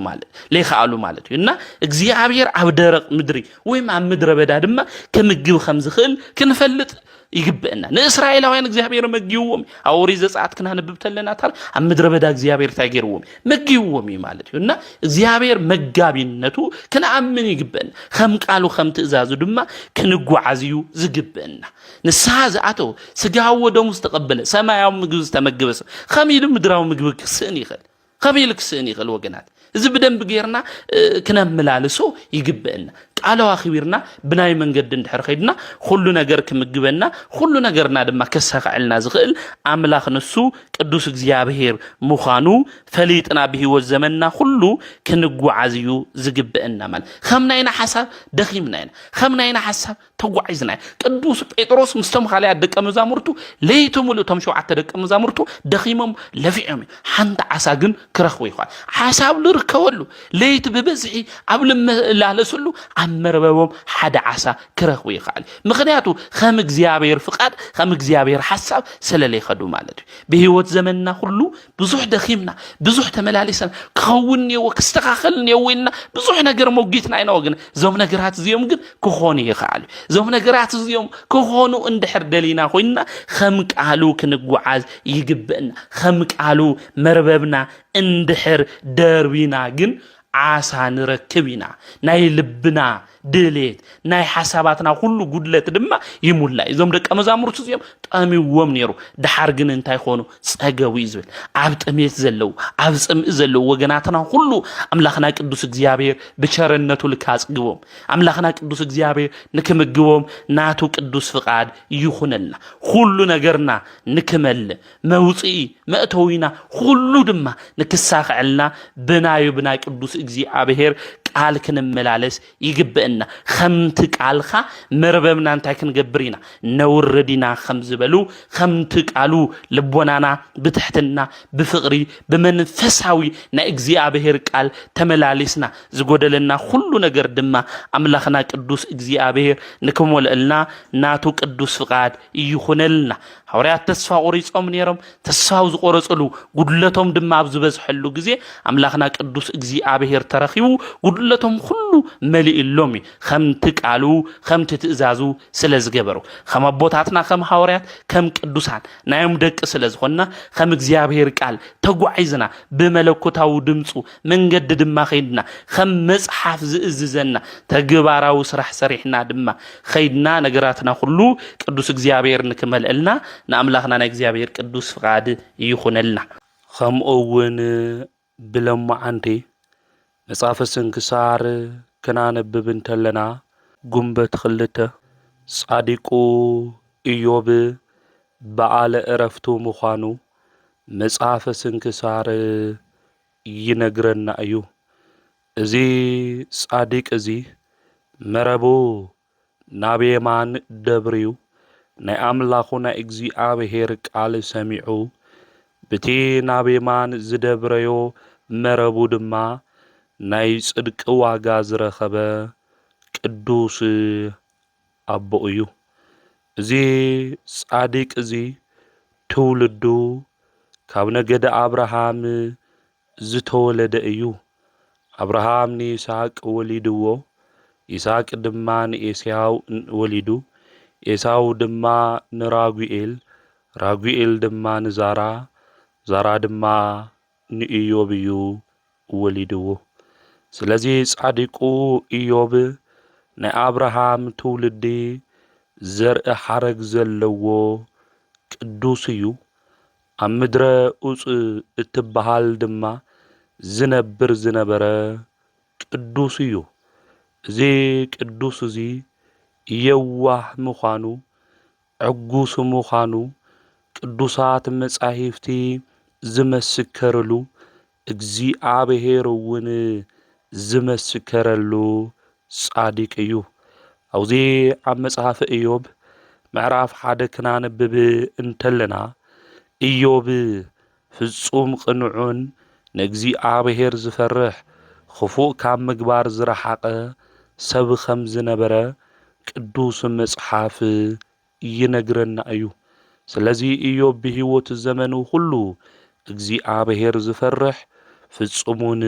Speaker 1: ማለት እና እግዚአብሔር ኣብ ደረቅ ምድሪ ወይም ኣብ ምድረ በዳ ድማ ከምግብ ከም ዝኽእል ክንፈልጥ ይግበአና ንእስራኤላውያን እግዚአብሔር መግይዎም አውሪ ዘጻት ክናነብብ ተለና ታር ኣብ ምድረ በዳ እግዚአብሔር ታገይርዎም መግይዎም ማለት እና እግዚአብሔር መጋቢነቱ ክናአምን ይግበአና ከም ቃሉ ከም ትእዛዙ ድማ ክንጓዓዝዩ ዝግበአና ንስሓ ዝኣቶ ስጋው ወደሙ ዝተቀበለ ሰማያዊ ምግብ ዝተመገበ ከመይ ምድራዊ ምግብ ክስእን ይኽእል ከመይ ክስእን ይኽእል ወገናት እዚ በደንብ ገይርና ክነመላልሶ ይግበአና ቃላው አኺቢርና ብናይ መንገድ እንድሕር ኸይድና ሁሉ ነገር ክምግበና ሁሉ ነገርና ድማ ከሰኻዕልና ዝኽእል አምላኽ ንሱ ቅዱስ እግዚአብሔር ምዃኑ ፈሊጥና በህይወት ዘመንና ሁሉ ክንጓዓዝዩ ዝግበአና ማለት ከምናይና ሐሳብ ደኺምናይና ከምናይና ሐሳብ ተጓዒዝና ቅዱስ ጴጥሮስ ምስቶም ኻልያ ደቀ መዛሙርቱ ለይቱ ሙሉ ቶም ሸውዓተ ደቀ መዛሙርቱ ደኺሞም ለፊዖም ሓንቲ ዓሳ ግን ክረኽቡ ይኽአል ሐሳብ ልርከወሉ ለይቱ በበዝሒ ኣብ ልመላለስሉ መርበቦም ሓደ ዓሳ ክረኽቡ ይኽአል ምክንያቱ ከም እግዚአብሔር ፍቃድ ከም እግዚአብሔር ሐሳብ ስለለይኸዱ ማለት እዩ በህይወት ዘመንና ሁሉ ብዙሕ ደኺምና ብዙሕ ተመላሊሰና ክኸውን ወክስተኻኸል ነውይና ብዙሕ ነገር ሞጊትና ኢና ወግነ ዞም ነገራት እዚኦም ግን ክኾኑ ይኽአሉ ዞም ነገራት እዚኦም ክኾኑ እንድሕር ደሊና ኮይና ከም ቃሉ ክንጓዓዝ ይግበአና ከም ቃሉ መርበብና እንድሕር ደርቢና ግን ዓሳ ንረክብና ናይ ልብና ድሌት ናይ ሐሳባትና ሁሉ ጉድለት ድማ ይሙላይ ዞም ደቀ መዛሙርቱ እዚኦም ጠሚዎም ነይሩ ዳሓር ግን እንታይ ኾኑ ጸገው ይዝብል ኣብ ጥሜት ዘለው ኣብ ጽምእ ዘለው ወገናትና ሁሉ አምላኽና ቅዱስ እግዚአብሔር በቸርነቱ ልካጽግቦም አምላኽና ቅዱስ እግዚአብሔር ንክምግቦም ናቱ ቅዱስ ፍቃድ ይኹነልና ሁሉ ነገርና ንክመል መውጽኢ መእተዊና ሁሉ ድማ ንክሳኽዕልና ብናይ ቅዱስ እግዚአብሔር ቃል ክንመላለስ ይግብእና ከምቲ ቃልኻ መርበብና እንታይ ክንገብርና ነውርዲና ከም ዝበሉ ከምቲ ቃሉ ልቦናና ብትሕትና ብፍቅሪ ብመንፈሳዊ ናይ እግዚአብሔር ቃል ተመላሊስና ዝጎደለና ሁሉ ነገር ድማ አምላኽና ቅዱስ እግዚአብሔር ንክሞልአልና ናቱ ቅዱስ ፍቃድ ይኹነልና ሐዋርያት ተስፋ ቆሪጾም ነይሮም ተስፋው ዝቆረጽሉ ጉድለቶም ድማ ኣብ ዝበዝሐሉ ግዜ አምላኽና ቅዱስ እግዚአብሔር ተረኺቡ ጉድለቶም ሁሉ መሊእሎም ከምቲ ቃሉ ከምቲ ትእዛዙ ስለዝገበሩ ከም ኣቦታትና ከም ሐዋርያት ከም ቅዱሳን ናዮም ደቂ ስለዝኾንና ከም እግዚአብሔር ቃል ተጓዒዝና ብመለኮታዊ ድምፁ መንገዲ ድማ ኸይድና ከም መጽሓፍ ዝእዝዘና ተግባራዊ ስራሕ ሰሪሕና ድማ ኸይድና ነገራትና ሁሉ ቅዱስ እግዚአብሔር ንክመልአልና ንኣምላኽና ናይ እግዚአብሔር ቅዱስ ፍቃድ ይኹነልና ከምኡውን ብለማዓንቲ መጽሓፈ ስንክሳር ክናነብብ እንተለና ጉንበት 2 ጻዲቁ ኢዮብ በዓለ ዕረፍቱ ምዃኑ መጽሓፈ ስንክሳር ይነግረና እዩ እዚ ጻዲቅ እዚ መረቡ ናብ የማን ደብሪዩ ናይ ኣምላኹ ናይ እግዚአብሔር ቃል ሰሚዑ በቲ ናብ የማን ዝደብረዮ መረቡ ድማ ናይ ጽድቂ ዋጋ ዝረኸበ ቅዱስ ኣቦ እዩ እዚ ጻዲቅ እዚ ትውልዱ ካብ ነገደ አብርሃም ዝተወለደ እዩ አብርሃም ንይስሐቅ ወሊድዎ ይስሐቅ ድማ ንኤሳው ወሊዱ ኤሳው ድማ ንራጉኤል ራጉኤል ድማ ንዛራ ዛራ ድማ ንኢዮብ እዩ ወሊድዎ ስለዚ ጻዲቁ ኢዮብ ናይ አብርሃም ትውልዲ ዘርኢ ሐረግ ዘለዎ ቅዱስ እዩ ኣብ ምድረ ኡፅ እትበሃል ድማ ዝነብር ዝነበረ ቅዱስ እዩ እዚ ቅዱስ እዚ የዋህ ምዃኑ ዕጉስ ምዃኑ ቅዱሳት መጻሕፍቲ ዝመስከረሉ እግዚአብሔር እውን ዝመስከረሉ ጻዲቅ እዩ አውዚ ኣብ መጽሓፈ ኢዮብ ምዕራፍ 1 ክናነብብ እንተለና ኢዮብ ፍጹም ቅንዑን ንእግዚአብሔር ዝፈርሕ ክፉእ ካብ ምግባር ዝረሓቐ ሰብ ከም ዝነበረ ቅዱስ መጽሓፍ ይነግረና እዩ ስለዚ ኢዮብ ብህይወት ዘመኑ ሁሉ እግዚአብሔር ዝፈርሕ ፍጹሙን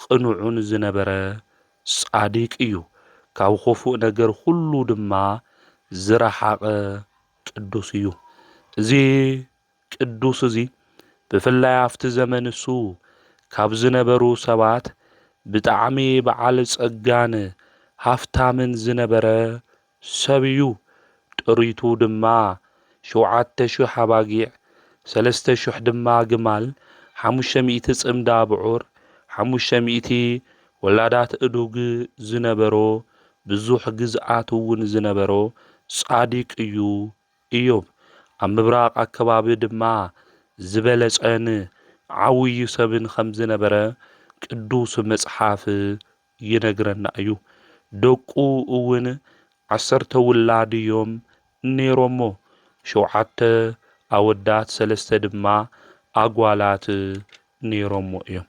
Speaker 1: ቅንዑን ዝነበረ ጻዲቅ እዩ ካብ ክፉእ ነገር ሁሉ ድማ ዝረሓቐ ቅዱስ እዩ እዚ ቅዱስ እዚ ብፍላይ ኣብቲ ዘመን እሱ ካብ ዝነበሩ ሰባት ብጣዕሚ በዓል ጸጋን ሃፍታምን ዝነበረ ሰብ እዩ ጥሪቱ ድማ 7,000 ኣባጊዕ 3,000 ድማ ግማል 500 ጽምዳ ብዑር 500 ወላዳት እዱግ ዝነበሮ ብዙሕ ግዝኣት እውን ዝነበሮ ጻዲቅ እዩ ኢዮብ ኣብ ምብራቕ ኣከባቢ ድማ ዝበለጸን ዓውይ ሰብን ከም ዝነበረ ቅዱስ መጽሓፍ ይነግረና እዩ ደቁ እውን 10 ውላድ እዮም ነይሮሞ 7 ኣወዳት 3 ድማ ኣጓላት ነይሮሞ እዮም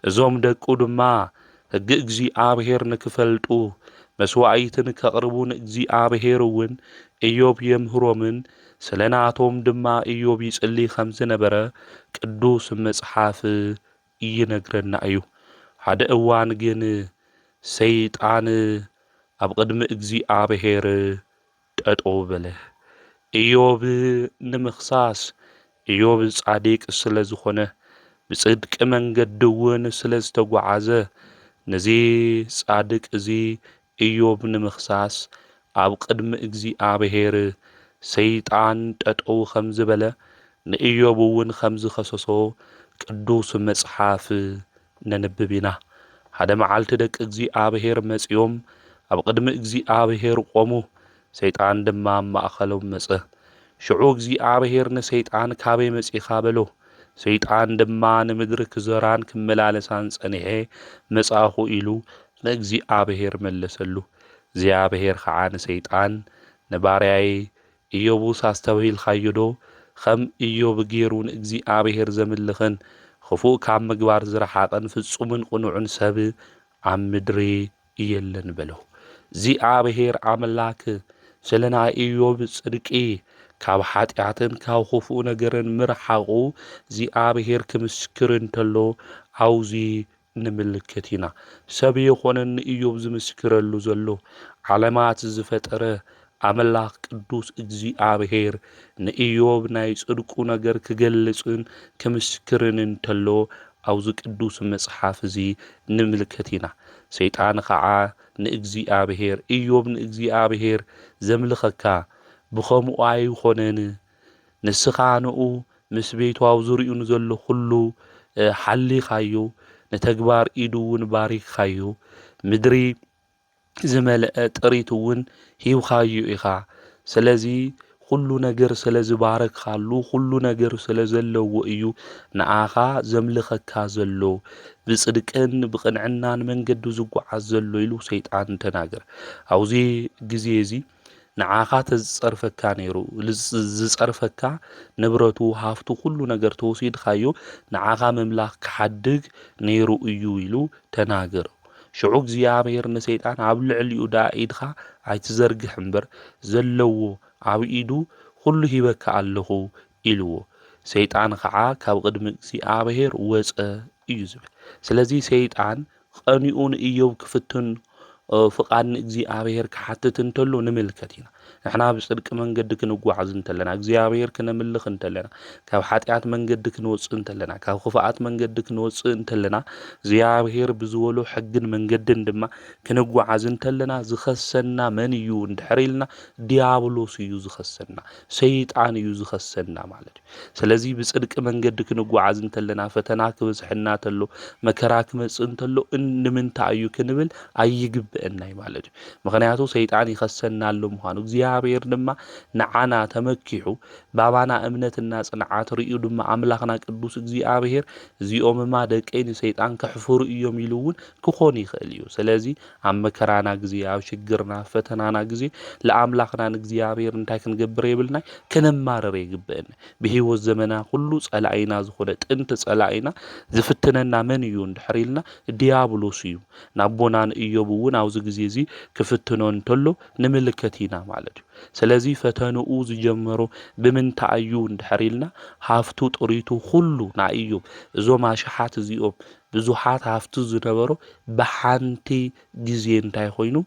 Speaker 1: እዞም ደቁ ድማ ሕጊ እግዚአብሔር ንክፈልጡ መስዋዕትን ከቕርቡን እግዚአብሔር እውን ኢዮብ የምህሮምን ስለናቶም ድማ ኢዮብ ይጽልይ ከም ዝነበረ ቅዱስ መጽሓፍ ይነግረና እዩ ሓደ እዋን ግን ሰይጣን ኣብ ቅድሚ እግዚአብሔር ጠጠው በለ ኢዮብ ንምኽሳስ ኢዮብ ጻዲቅ ስለ ዝኾነ ብጽድቂ መንገዲ እውን ስለ ዝተጓዓዘ ነዚ ጻድቅ እዚ ኢዮብ ንምኽሳስ ኣብ ቅድሚ እግዚአብሔር ሰይጣን ጠጠው ከም ዝበለ ንኢዮብ እውን ከም ዝኸሰሶ ቅዱስ መጽሓፍ ነንብብ ኢና ሓደ መዓልቲ ደቂ እግዚአብሔር መጺኦም ኣብ ቅድሚ እግዚአብሔር ቆሙ ሰይጣን ድማ ማእኸሎም መጸ ሽዑ እግዚአብሔር ንሰይጣን ካበይ መጺኻ በሎ ሰይጣን ድማ ንምድሪ ክዘራን ክመላለሳን ጸኒሐ መጻኹ ኢሉ ለእግዚአብሔር መለሰሉ። እግዚአብሔር ከዓ ንሰይጣን ንባርያይ ኢዮቡስ አስተውሂልካዮ ዶ ከም ኢዮብ ገይሩ ንእግዚአብሔር ዘምልኽን ክፉእ ካብ ምግባር ዝረሓቐን ፍጹምን ቕኑዕን ሰብ ኣብ ምድሪ የለን በሎ። እግዚአብሔር ኣምላክ ስለ ናይ ኢዮብ ጽድቂ ካብ ሓጢኣትን ካብ ክፉእ ነገርን ምርሓቑ እግዚአብሔር ክምስክር እንተሎ ኣውዚ ንምልከት ኢና። ሰብ የኾነን ኢዮብ ዝምስክረሉ ዘሎ ዓለማት ዝፈጠረ ኣምላኽ ቅዱስ እግዚአብሔር ንኢዮብ ናይ ጽድቁ ነገር ክገልጽን ክምስክርን እንተሎ ኣውዚ ቅዱስ መጽሓፍ እዚ ንምልከት ኢና። ሰይጣን ከዓ ንእግዚአብሔር ኢዮብ ንእግዚአብሔር ዘምልኸካ ብኸምኡ ኣይኮነን፣ ንስኻ ንኡ ምስ ቤቱ ኣብ ዙርዩን ዘሎ ኩሉ ሓሊኻዮ ንተግባር ኢዱ እውን ባሪክኻዮ ምድሪ ዝመልአ ጥሪት እውን ሂብኻዮ ኢኻ። ስለዚ ኩሉ ነገር ስለ ዝባረክኻሉ ኩሉ ነገር ስለ ዘለዎ እዩ ንኣኻ ዘምልኸካ ዘሎ ብጽድቅን ብቕንዕናን መንገዲ ዝጓዓዝ ዘሎ ኢሉ ሰይጣን ተናገረ። ኣብዚ ግዜ እዚ ንዓኻ ተዝጸርፈካ ነይሩ፣ ዝጸርፈካ ንብረቱ ሃፍቱ ኩሉ ነገር ተወሲድካዮ ንዓኻ መምላኽ ክሓድግ ነይሩ እዩ ኢሉ ተናገረ። ሽዑ እግዚአብሔር ንሰይጣን ኣብ ልዕሊኡ ዳ ኢድኻ ኣይትዘርግሕ እምበር ዘለዎ ኣብ ኢዱ ኩሉ ሂበካ ኣለኹ ኢልዎ። ሰይጣን ከዓ ካብ ቅድሚ እግዚአብሔር ወፀ እዩ ዝብል። ስለዚ ሰይጣን ቀኒኡ ንኢዮብ ክፍትን ፍቃድ ንእግዚአብሔር ክሓትት እንተሎ ንምልከት ኢና። ንሕና ብጽድቂ መንገዲ ክንጓዓዝ እንተለና፣ እግዚአብሔር ክነምልኽ እንተለና፣ ካብ ሓጢኣት መንገዲ ክንወፅእ እንተለና፣ ካብ ክፉኣት መንገዲ ክንወፅእ እንተለና፣ እግዚአብሔር ብዝበሎ ሕግን መንገድን ድማ ክንጓዓዝ እንተለና ዝኸሰና መን እዩ እንድሕር ኢልና ዲያብሎስ እዩ ዝኸሰና፣ ሰይጣን እዩ ዝኸሰና ማለት እዩ። ስለዚ ብጽድቂ መንገዲ ክንጓዓዝ እንተለና ፈተና ክበዝሐና ተሎ መከራ ክመጽእ እንተሎ ንምንታይ እዩ ክንብል ኣይግብአናይ ማለት እዩ። ምክንያቱ ሰይጣን ይኸሰና ኣሎ ምዃኑ እግዚአብሔር ድማ ንዓና ተመኪሑ ባባና እምነትና ጽንዓት ርዩ ድማ ኣምላኽና ቅዱስ እግዚአብሔር እዚኦምማ ደቀይ ንሰይጣን ከሕፍሩ እዮም ኢሉ እውን ክኾን ይኽእል እዩ። ስለዚ ኣብ መከራና ግዜ ኣብ ሽግርና ፈተናና ግዜ ለኣምላኽና ንእግዚአብሔር እንታይ ክንገብር የብልናይ ክነማረር ይግብአና። ብሂወት ዘመና ኩሉ ጸላኢና ዝኾነ ጥንቲ ጸላኢና ዝፍትነና መን እዩ እንድሕር ኢልና ዲያብሎስ እዩ። ናቦና ንኢዮብ እውን ኣብዚ ግዜ እዚ ክፍትኖ እንተሎ ንምልከት ኢና ማለት እዩ። ስለዚ ፈተንኡ ዝጀመሮ ብምንታይ እዩ እንድሕር ኢልና ሃፍቱ ጥሪቱ ኩሉ ናይ ኢዮብ እዞም ኣሽሓት እዚኦም ብዙሓት ሃፍቱ ዝነበሮ ብሓንቲ ግዜ እንታይ ኮይኑ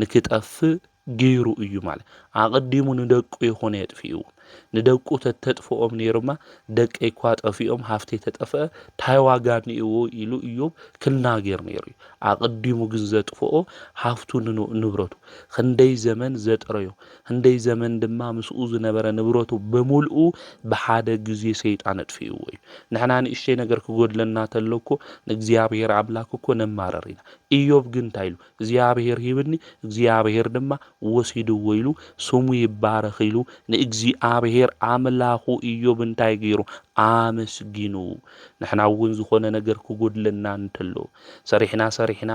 Speaker 1: ንክጠፍእ ገይሩ እዩ ማለት። ኣቐዲሙ ንደቁ ይኾነ የጥፊኡ ንደቁ ተጥፍኦም ነይሩማ ደቀይ እኳ ጠፊኦም ሃፍተይ ተጠፍአ ታይ ዋጋ እኒእዎ ኢሉ ኢዮብ ክናገር ነይሩ እዩ። ኣቐዲሙ ግን ዘጥፍኦ ሃፍቱ ንብረቱ ክንደይ ዘመን ዘጥረዮ ክንደይ ዘመን ድማ ምስኡ ዝነበረ ንብረቱ በሙልኡ ብሓደ ግዜ ሰይጣን ኣጥፊእዎ እዩ። ንሕና ንእሽተይ ነገር ክጎድለና ተለኮ ንእግዚአብሔር ኣምላክ እኮ ነማረር ኢና። ኢዮብ ግን እንታይ ኢሉ እግዚአብሔር ሂብኒ እግዚአብሔር ድማ ወሲድዎ ኢሉ ስሙ ይባረኽ ኢሉ ንእግዚአብሔር ኣምላኹ ኢዮብ እንታይ ገይሩ ኣመስጊኑ። ንሕና እውን ዝኾነ ነገር ክጎድለና እንተሎ ሰሪሕና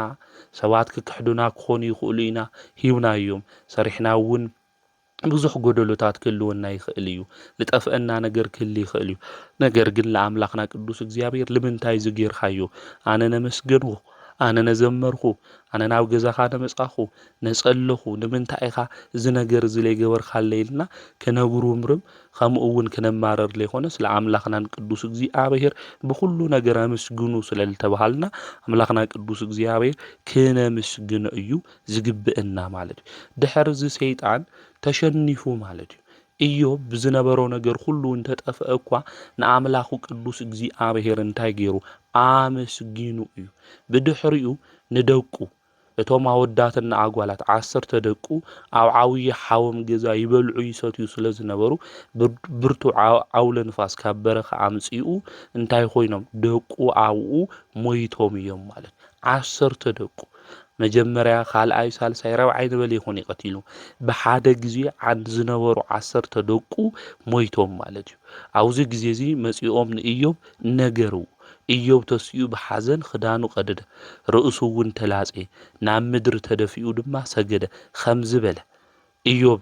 Speaker 1: ሰባት ክክሕዱና ክኾኑ ይኽእሉ ኢና ሂብና እዮም ሰሪሕና እውን ብዙሕ ጎደሎታት ክህልወና ይኽእል እዩ። ዝጠፍአና ነገር ክህሊ ይኽእል እዩ። ነገር ግን ለኣምላኽና ቅዱስ እግዚአብሔር ንምንታይ ዝጌርካዮ ኣነ ነመስገንሁ ኣነ ነዘመርኹ ኣነ ናብ ገዛኻ ነመጻኹ ነጸለኹ ንምንታይ ኢኻ እዚ ነገር እዚ ለይገበርካለ ኢልና ክነግሩ እምርም ከምኡ እውን ክነማረር ለይኾነ ስለ ኣምላኽናን ቅዱስ እግዚአብሔር ብኩሉ ነገር ኣመስግኑ ስለልተባሃልና ኣምላኽና ቅዱስ እግዚአብሔር ክነመስግኖ እዩ ዝግብአና ማለት እዩ። ድሕሪ እዚ ሰይጣን ተሸኒፉ ማለት እዩ። ኢዮብ ብዝነበሮ ነገር ሁሉ እንተጠፍአ እኳ ንኣምላኹ ቅዱስ እግዚአብሔር እንታይ ገይሩ ኣመስጊኑ እዩ። ብድሕሪኡ ንደቁ እቶም ኣወዳትና ኣጓላት 10 ደቁ ኣብ ዓብዪ ሓወም ገዛ ይበልዑ ይሰትዩ ስለ ዝነበሩ ብርቱ ዓውለ ንፋስ ካብ በረኻ ኣምፂኡ እንታይ ኮይኖም ደቁ ኣብኡ ሞይቶም እዮም ማለት 10 ደቁ መጀመርያ ካልኣይ ሳልሳይ ረብዓይ ንበል ይኾን ይቀትሉ ብሓደ ግዜ ዓንድ ዝነበሩ 10 ደቁ ሞይቶም ማለት እዩ። ኣብዚ ግዜ እዚ መጺኦም ንኢዮብ ነገሩ ኢዮብ ተስኡ ብሓዘን ክዳኑ ቀደደ ርእሱ እውን ተላጽየ ናብ ምድሪ ተደፊኡ ድማ ሰገደ ከም ዝበለ ኢዮብ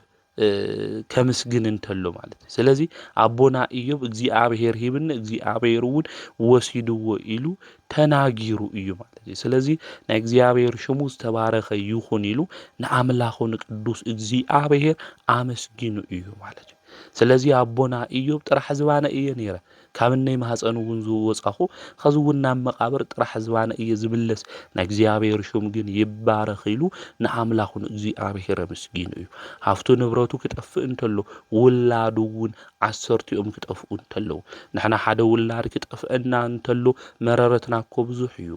Speaker 1: ከምስግን እንተሎ ማለት እዩ። ስለዚ አቦና ኢዮብ እግዚአብሔር ሂብን እግዚአብሔር እውን ወሲድዎ ኢሉ ተናጊሩ እዩ ማለት እዩ። ስለዚ ናይ እግዚአብሔር ሽሙ ዝተባረኸ ይኹን ኢሉ ንኣምላኹ ንቅዱስ እግዚአብሔር አመስጊኑ እዩ ማለት እዩ። ስለዚ አቦና ኢዮብ ጥራሕ ዝባነ እየ ነይረ ካብ ናይ ማህፀኑ እውን ዝወጻኹ ከዚ እውን ናብ መቃብር ጥራሕ ዝባነ እየ ዝምለስ ናይ እግዚአብሔር ሽሙ ግን ይባረኽ ኢሉ ንኣምላኹ ንእግዚአብሔር አመስጊኑ እዩ። ሃፍቱ ንብረቱ ክጠፍእ እንተሎ ውላዱ እውን 10 ክጠፍኡ እንተለው ንሕና ሓደ ውላድ ክጠፍአና እንተሎ መረረትና እኮ ብዙሕ እዩ።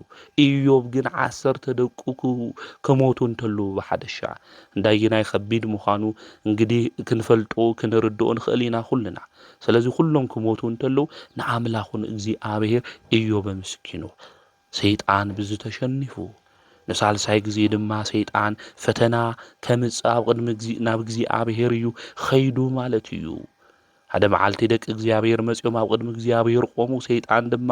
Speaker 1: ኢዮብ ግን 10 ደቁ ከሞቱ እንተሎ ብሓደ ሻዕ እንዳይናይ ከቢድ ምዃኑ እንግዲህ ክንፈልጦ ክንርድኦ ንኽእል ኢና ኩልና። ስለዚ ኩሎም ክሞቱ እንተለው ንኣምላኹ ንእግዚአብሔር ኢዮብ አመስጊኑ ሰይጣን ብዝተሸኒፉ ንሳልሳይ ጊዜ ድማ ሰይጣን ፈተና ከምጽእ ኣብ ቅድሚ ናብ እግዚአብሔር እዩ ኸይዱ ማለት እዩ። ሓደ መዓልቲ ደቂ እግዚአብሔር መጽኦም ኣብ ቅድሚ እግዚአብሔር ቆሙ ሰይጣን ድማ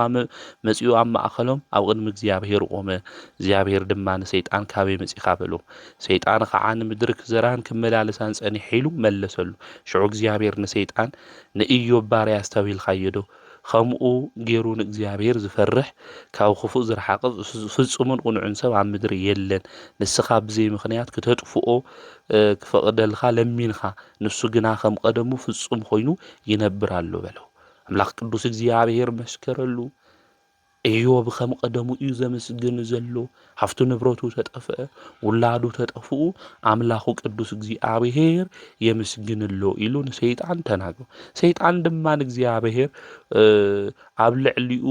Speaker 1: መጽኡ ኣብ ማእኸሎም ኣብ ቅድሚ እግዚአብሔር ቆመ። እግዚአብሔር ድማ ንሰይጣን ካበይ መጺኻ በሎ። ሰይጣን ከዓ ንምድሪ ክዘራን ክመላለሳን ጸኒሕ ኢሉ መለሰሉ። ሽዑ እግዚአብሔር ንሰይጣን ንኢዮብ ባርያ ዝተብሂልካዮ ዶ ከምኡ ገይሩ ንእግዚአብሔር ዝፈርሕ ካብ ክፉእ ዝረሓቐ ፍጹምን ቁኑዕን ሰብ ኣብ ምድሪ የለን ንስኻ ብዘይ ምኽንያት ክተጥፍኦ ክፈቕደልካ ለሚንካ ንሱ ግና ከም ቀደሙ ፍጹም ኮይኑ ይነብር ኣሎ በለው። ኣምላኽ ቅዱስ እግዚአብሔር መስከረሉ ኢዮብ ከም ቀደሙ እዩ ዘመስግን ዘሎ። ሃፍቱ ንብረቱ ተጠፍአ ውላዱ ተጠፍኡ ኣምላኹ ቅዱስ እግዚአብሔር የመስግንሎ ኢሉ ንሰይጣን ተናግሮ ሰይጣን ድማ ንእግዚአብሔር ኣብ ልዕሊኡ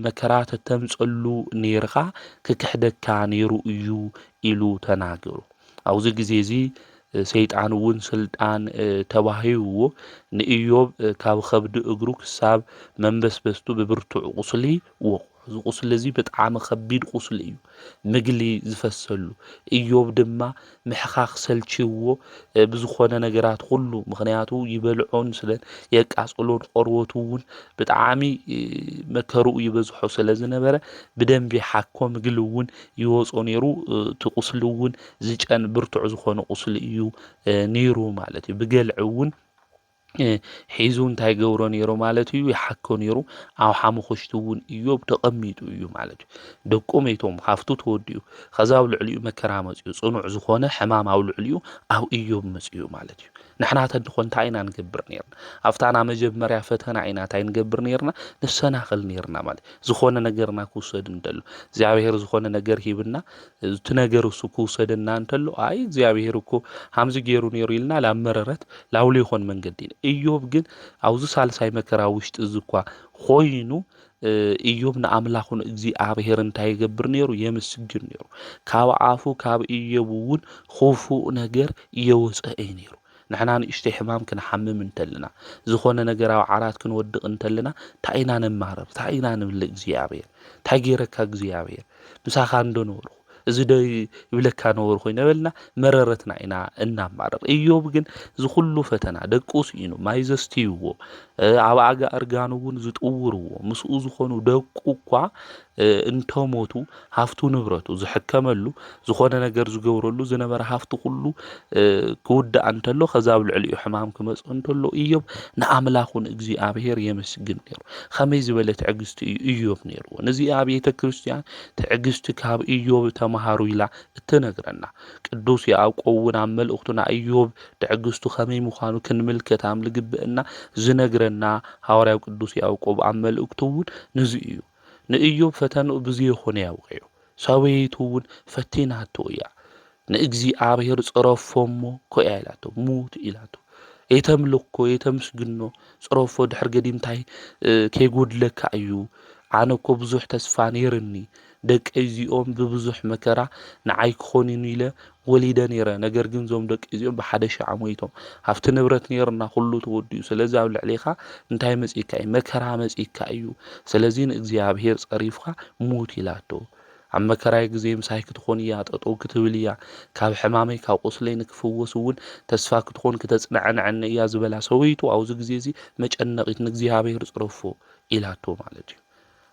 Speaker 1: መከራ ተተምጸሉ ነርካ ክክሕደካ ነይሩ እዩ ኢሉ ተናግሮ ኣብዚ ግዜ እዚ ሰይጣን እውን ስልጣን ተባሂብዎ ንኢዮብ ካብ ከብዲ እግሩ ክሳብ መንበስበስቱ ብብርቱዕ ቁስሊ ወቁ። እዚ ቁስሊ እዚ ብጣዕሚ ከቢድ ቁስሊ እዩ ምግሊ ዝፈሰሉ። ኢዮብ ድማ ምሕኻኽ ሰልችዎ ብዝኾነ ነገራት ሁሉ ምክንያቱ ይበልዖን ስለ የቃጽሎን ቆርበቱ እውን ብጣዕሚ መከሩኡ ይበዝሖ ስለ ዝነበረ ብደንቢ ሓኮ ምግሊ እውን ይወጾ ነይሩ። እቲ ቁስሊ እውን ዝጨን ብርቱዕ ዝኾነ ቁስሊ እዩ ነይሩ ማለት እዩ። ብገልዕ እውን ሒዙ እንታይ ገብሮ ነይሩ ማለት እዩ ይሓኮ ነይሩ። ኣብ ሓሙኽሽቲ እውን ኢዮብ ተቐሚጡ እዩ ማለት እዩ። ደቆም እቶም ሃፍቱ ተወዲኡ ከዛ ኣብ ልዕሊኡ መከራ መጽኡ ጽኑዕ ዝኾነ ሕማም ኣብ ልዕሊኡ ኣብ ኢዮብ መጽኡ ማለት እዩ። ንሕና ተንኾን እንታይ ኢና ንገብር ነርና? ኣብታና መጀመርያ ፈተና ኢና እንታይ ንገብር ነርና? ንሰናኽል ነርና ማለት ዝኾነ ነገርና ክውሰድ እንተሎ እግዚአብሔር ዝኾነ ነገር ሂብና እቲ ነገር እሱ ክውሰደና እንተሎ አይ እግዚአብሔር እኮ ሃምዚ ገይሩ ነይሩ ኢልና ላመረረት ላውለ ይኾን መንገዲ ኢዮብ ግን ኣብዚ ሳልሳይ መከራ ውሽጢ እኳ ኮይኑ ኢዮብ ንኣምላኹ እግዚአብሔር እንታይ ይገብር ነይሩ? የመስግን ነይሩ። ካብ አፉ ካብ ኢዮብ እውን ክፉእ ነገር የወፀአ ነይሩ። ንሕና ንእሽተይ ሕማም ክንሓምም እንተልና ዝኾነ ነገር ኣብ ዓራት ክንወድቕ እንተልና እንታይ ኢና ነማረር? እንታይ ኢና ንብል? እግዚአብሔር እንታይ ገይረካ እግዚአብሔር ምሳኻ እንደነበርኩ እዚ ዶ ይብለካ ነበሩ ኮይኑ በልና መረረትና ኢና እናማረር። ኢዮብ ግን ዝኹሉ ፈተና ደቁስ ኢኑ ማይ ዘስትይዎ ኣብ ኣርጋኑ እውን ዝጥውርዎ ምስኡ ዝኾኑ ደቁ እኳ እንተሞቱ ሃፍቱ ንብረቱ ዝሕከመሉ ዝኾነ ነገር ዝገብረሉ ዝነበረ ሃፍቱ ኩሉ ክውዳእ እንተሎ ከዛ ኣብ ልዕሊኡ ሕማም ክመጽእ እንተሎ ኢዮብ ንኣምላኹ እግዚአብሔር የመስግን ነይሩ። ከመይ ዝበለ ትዕግስቲ እዩ ኢዮብ ነይርዎ። ነዚኣ ቤተ ክርስቲያን ትዕግስቲ ካብ ኢዮብ ተማሃሩ ኢላ እትነግረና ቅዱስ ያዕቆብ እውን ኣብ መልእኽቱና ኢዮብ ትዕግስቱ ከመይ ምዃኑ ክንምልከት ኣብ ልግብእና ዝነግረና ሐዋርያው ቅዱስ ያዕቆብ ኣብ መልእኽቱ እውን ነዚ እዩ። ንኢዮብ ፈተንኡ ብዘይኾነ ያውቀዮ ሰበይቱ እውን ፈቲናቶ እያ ንእግዚአብሔር ጽረፎሞ ኮያ ኢላቶ ሙት ኢላቶ የተምልኮ የተምስግኖ ጽረፎ ድሕር ገዲም እንታይ ከይጎድለካ እዩ ኣነ እኮ ብዙሕ ተስፋ ነይርኒ ደቂ እዚኦም ብብዙሕ መከራ ንዓይ ክኾኑኒ ኢለ ወሊደ ነይረ ነገር ግን ዞም ደቂ እዚኦም ብሓደ ሻዕ ሞይቶም ሃፍቲ ንብረት ነይርና ኩሉ ተወዲኡ ስለዚ ኣብ ልዕሊኻ እንታይ መጺካ እዩ መከራ መጺካ እዩ ስለዚ ንእግዚአብሔር ጸሪፍካ ሙት ኢላቶ ኣብ መከራይ ግዜ ምሳይ ክትኾን እያ ጠጠው ክትብል እያ ካብ ሕማመይ ካብ ቁስለይ ንክፍወስ እውን ተስፋ ክትኾን ክተጽናዕንዕኒ እያ ዝበላ ሰበይቱ ኣብዚ ግዜ እዚ መጨነቂት ንእግዚአብሔር ጽረፎ ኢላቶ ማለት እዩ።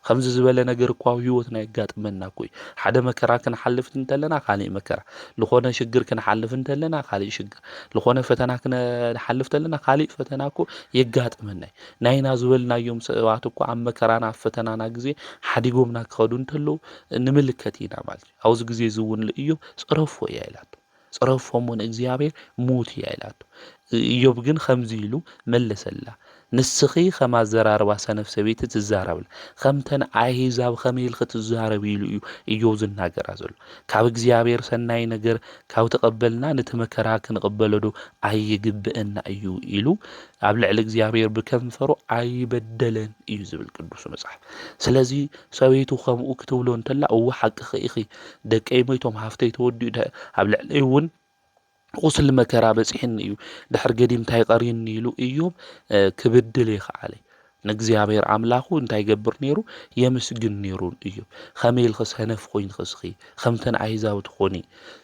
Speaker 1: خمز زبالة نجر كواو هيوتنا يقاطمنا كوي حدا مكرا كنحلف انتلنا خالي مكرا لخونا شجر كنحلف انتلنا خالي شجر لخونا فتنا كنحلف تلنا خالي فتناكو يقاطمنا ناينا زبلنا يوم سواتكو عم مكرانا فتنانا غزي حديقومنا كخدو انتلو نملكتينا مالتي اوز غزي زون لإيوب صرفو يايلاتو صرفهم من እግዚአብሔር موت يايلاتو إيوب ግን خمزيلو ملسلا نسخي خما زراربا سنف سبيت تزاربل خمتن عايزاب خميل ختزاربيلو إيوب زناغر ازلو ካብ እግዚአብሔር ሰናይ ነገር ካብ ተቀበልና ነተመከራ ክንቀበለዶ አይግብእና እዩ ኢሉ ኣብ ልዕሊ እግዚአብሔር ብከንፈሩ አይበደለን እዩ ዝብል ቅዱስ መጽሐፍ ስለዚ ሰበይቱ ከምኡ ክትብሎ እንተላ او حق خيخ ደቀይ ሞይቶም ሃፍተይ ተወዲኡ ኣብ ልዕሊ እውን قوسل مكرا بصحن እዩ ድሕር ገዲም እንታይ ቀሪን ኢሉ ኢዮብ ክብድል ይኻለይ ንእግዚአብሔር አምላኹ እንታይ ይገብር ነይሩ የምስግን ነይሩ እዩ ኸሜል ኸሰነፍ ኮይን ኸስኺ ኸምተን አይዛው ትኾኒ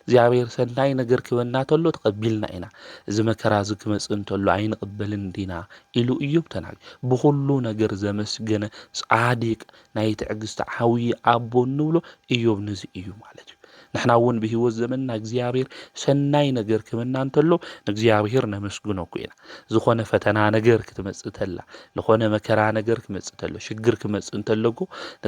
Speaker 1: እግዚአብሔር ሰናይ ነገር ክበና ተሎ ተቀቢልና ኢና እዚ መከራ ዝክመጽ እንተሎ አይንቀበልን ዲና ኢሉ ኢዮብ ተናግ በሁሉ ነገር ዘመስገነ ጻዲቅ ናይ ትዕግስት ዓዊ አቦ ንብሎ ኢዮብ ነዚ እዩ ማለት እዩ نحنا ون بهيوت زمننا እግዚአብሔር ሰናይ ነገር ክመና እንተሎ እግዚአብሔር ነመስግኖ ኮይና ዝኾነ ፈተና ነገር ክትመጽተላ ለኾነ መከራ ነገር ክትመጽተሎ ሽግር ክትመጽ እንተለጎ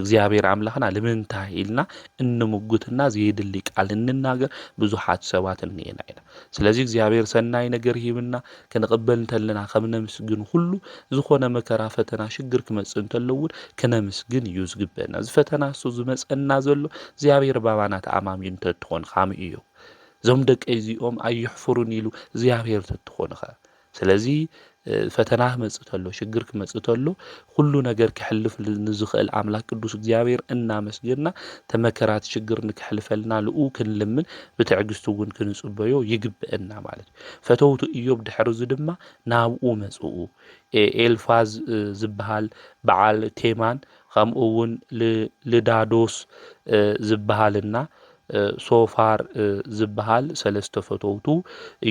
Speaker 1: እግዚአብሔር አምላኽና ለምንታ ኢልና እንሙጉትና ዝይድል ቃል እንናገር ብዙሓት ሰባት እንየና ኢና ስለዚህ እግዚአብሔር ሰናይ ነገር ይብና ከነቀበል እንተለና ከምነመስግን ሁሉ ዝኾነ መከራ ፈተና ሽግር ክትመጽ እንተለው ከነመስግን ይዝግበና ዝፈተና እሱ ዝመጽና ዘሎ እግዚአብሔር ባባና ተአማሚ ተትኾን ኻም እዩ ዞም ደቀ እዚኦም አይሕፍሩን ኢሉ እግዚአብሔር ተትኾንኻ ስለዚ ፈተና መጽተሎ ሽግር ከመጽተሎ ሁሉ ነገር ክሕልፍ ንዝኽእል አምላክ ቅዱስ እግዚአብሔር እናመስግንና ተመከራት ሽግር ንክሕልፈልና ልኡ ክንልምን ብትዕግስቱ ግን ክንጽበዮ ይግብእና ማለት ፈተውቱ ኢዮብ ድሕር ዝድማ ናብኡ መጽኡ ኤልፋዝ ዝበሃል በዓል ቴማን ከምኡውን ልዳዶስ ዝበሃልና ሶፋር ዝበሃል ሰለስተ ፈተውቱ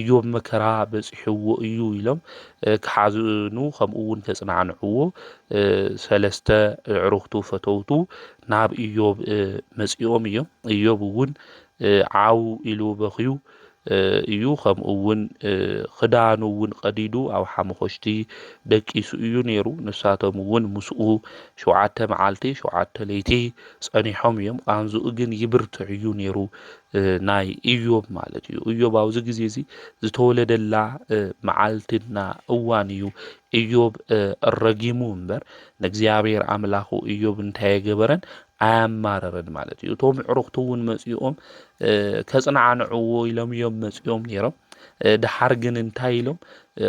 Speaker 1: ኢዮብ መከራ በጽሕዎ እዩ ኢሎም ክሓዝኑ ከምኡውን ተጽናዕንዕዎ ሰለስተ ዕሩኽቱ ፈተውቱ ናብ ኢዮብ መጽኦም እዮም ኢዮብ እውን ዓው ኢሉ በኽዩ እዩ ከምኡውን ክዳኑ እውን ቀዲዱ ኣብ ሓመኾሽቲ ደቂሱ እዩ ነይሩ ንሳቶም እውን ምስኡ 7 መዓልቲ 7 ለይቲ ጸኒሖም እዮም ቃንዙኡ ግን ይብርትዕ እዩ ነይሩ ናይ ኢዮብ ማለት እዩ ኢዮብ ኣብዚ ግዜ እዚ ዝተወለደላ መዓልትና እዋን እዩ ኢዮብ ረጊሙ እምበር ንእግዚአብሔር አምላኹ ኢዮብ እንታይ ገበረን አያማረረን ማለት እዩ ቶም ዕሩኽቱውን መጽኦም ከጽናዕንዕዎ ኢሎም እዮም መጽኦም ነይሮም ድሓር ግን እንታይ ኢሎም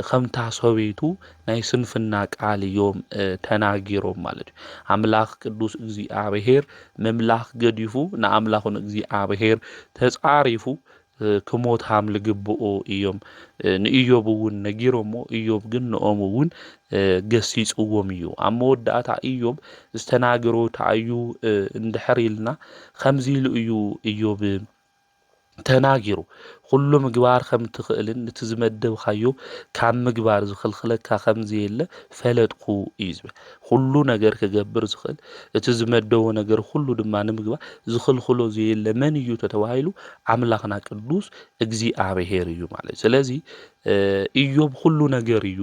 Speaker 1: ከምታ ሰበይቱ ናይ ስንፍና ቃል እዮም ተናጊሮም ማለት እዩ አምላኽ ቅዱስ እግዚአብሔር መምላኽ ገዲፉ ንአምላኹን እግዚአብሔር ተጻሪፉ ክሞት ሃም ልግብኦ እዮም ንኢዮብ እውን ነጊሮሞ ኢዮብ ግን ንኦምውን ገሲጽዎም እዩ ኣብ መወዳእታ ኢዮብ ዝተናገሮ ታዩ እንድሕር ኢልና ከምዚ ኢሉ እዩ ኢዮብ ተናጊሩ ሁሉ ምግባር ከም ትኽእልን ንትዝመደብካዮ ካብ ምግባር ዝኽልክለካ ከምዚ የለ ፈለጥኩ ይዝበ ሁሉ ነገር ክገብር ዝኽእል እቲ ዝመደቦ ነገር ሁሉ ድማ ንምግባር ዝኽልክሎ ዘየለ መን እዩ ተተባሂሉ አምላኽና ቅዱስ እግዚአብሔር እዩ ማለት ስለዚ ኢዮብ ሁሉ ነገር እዩ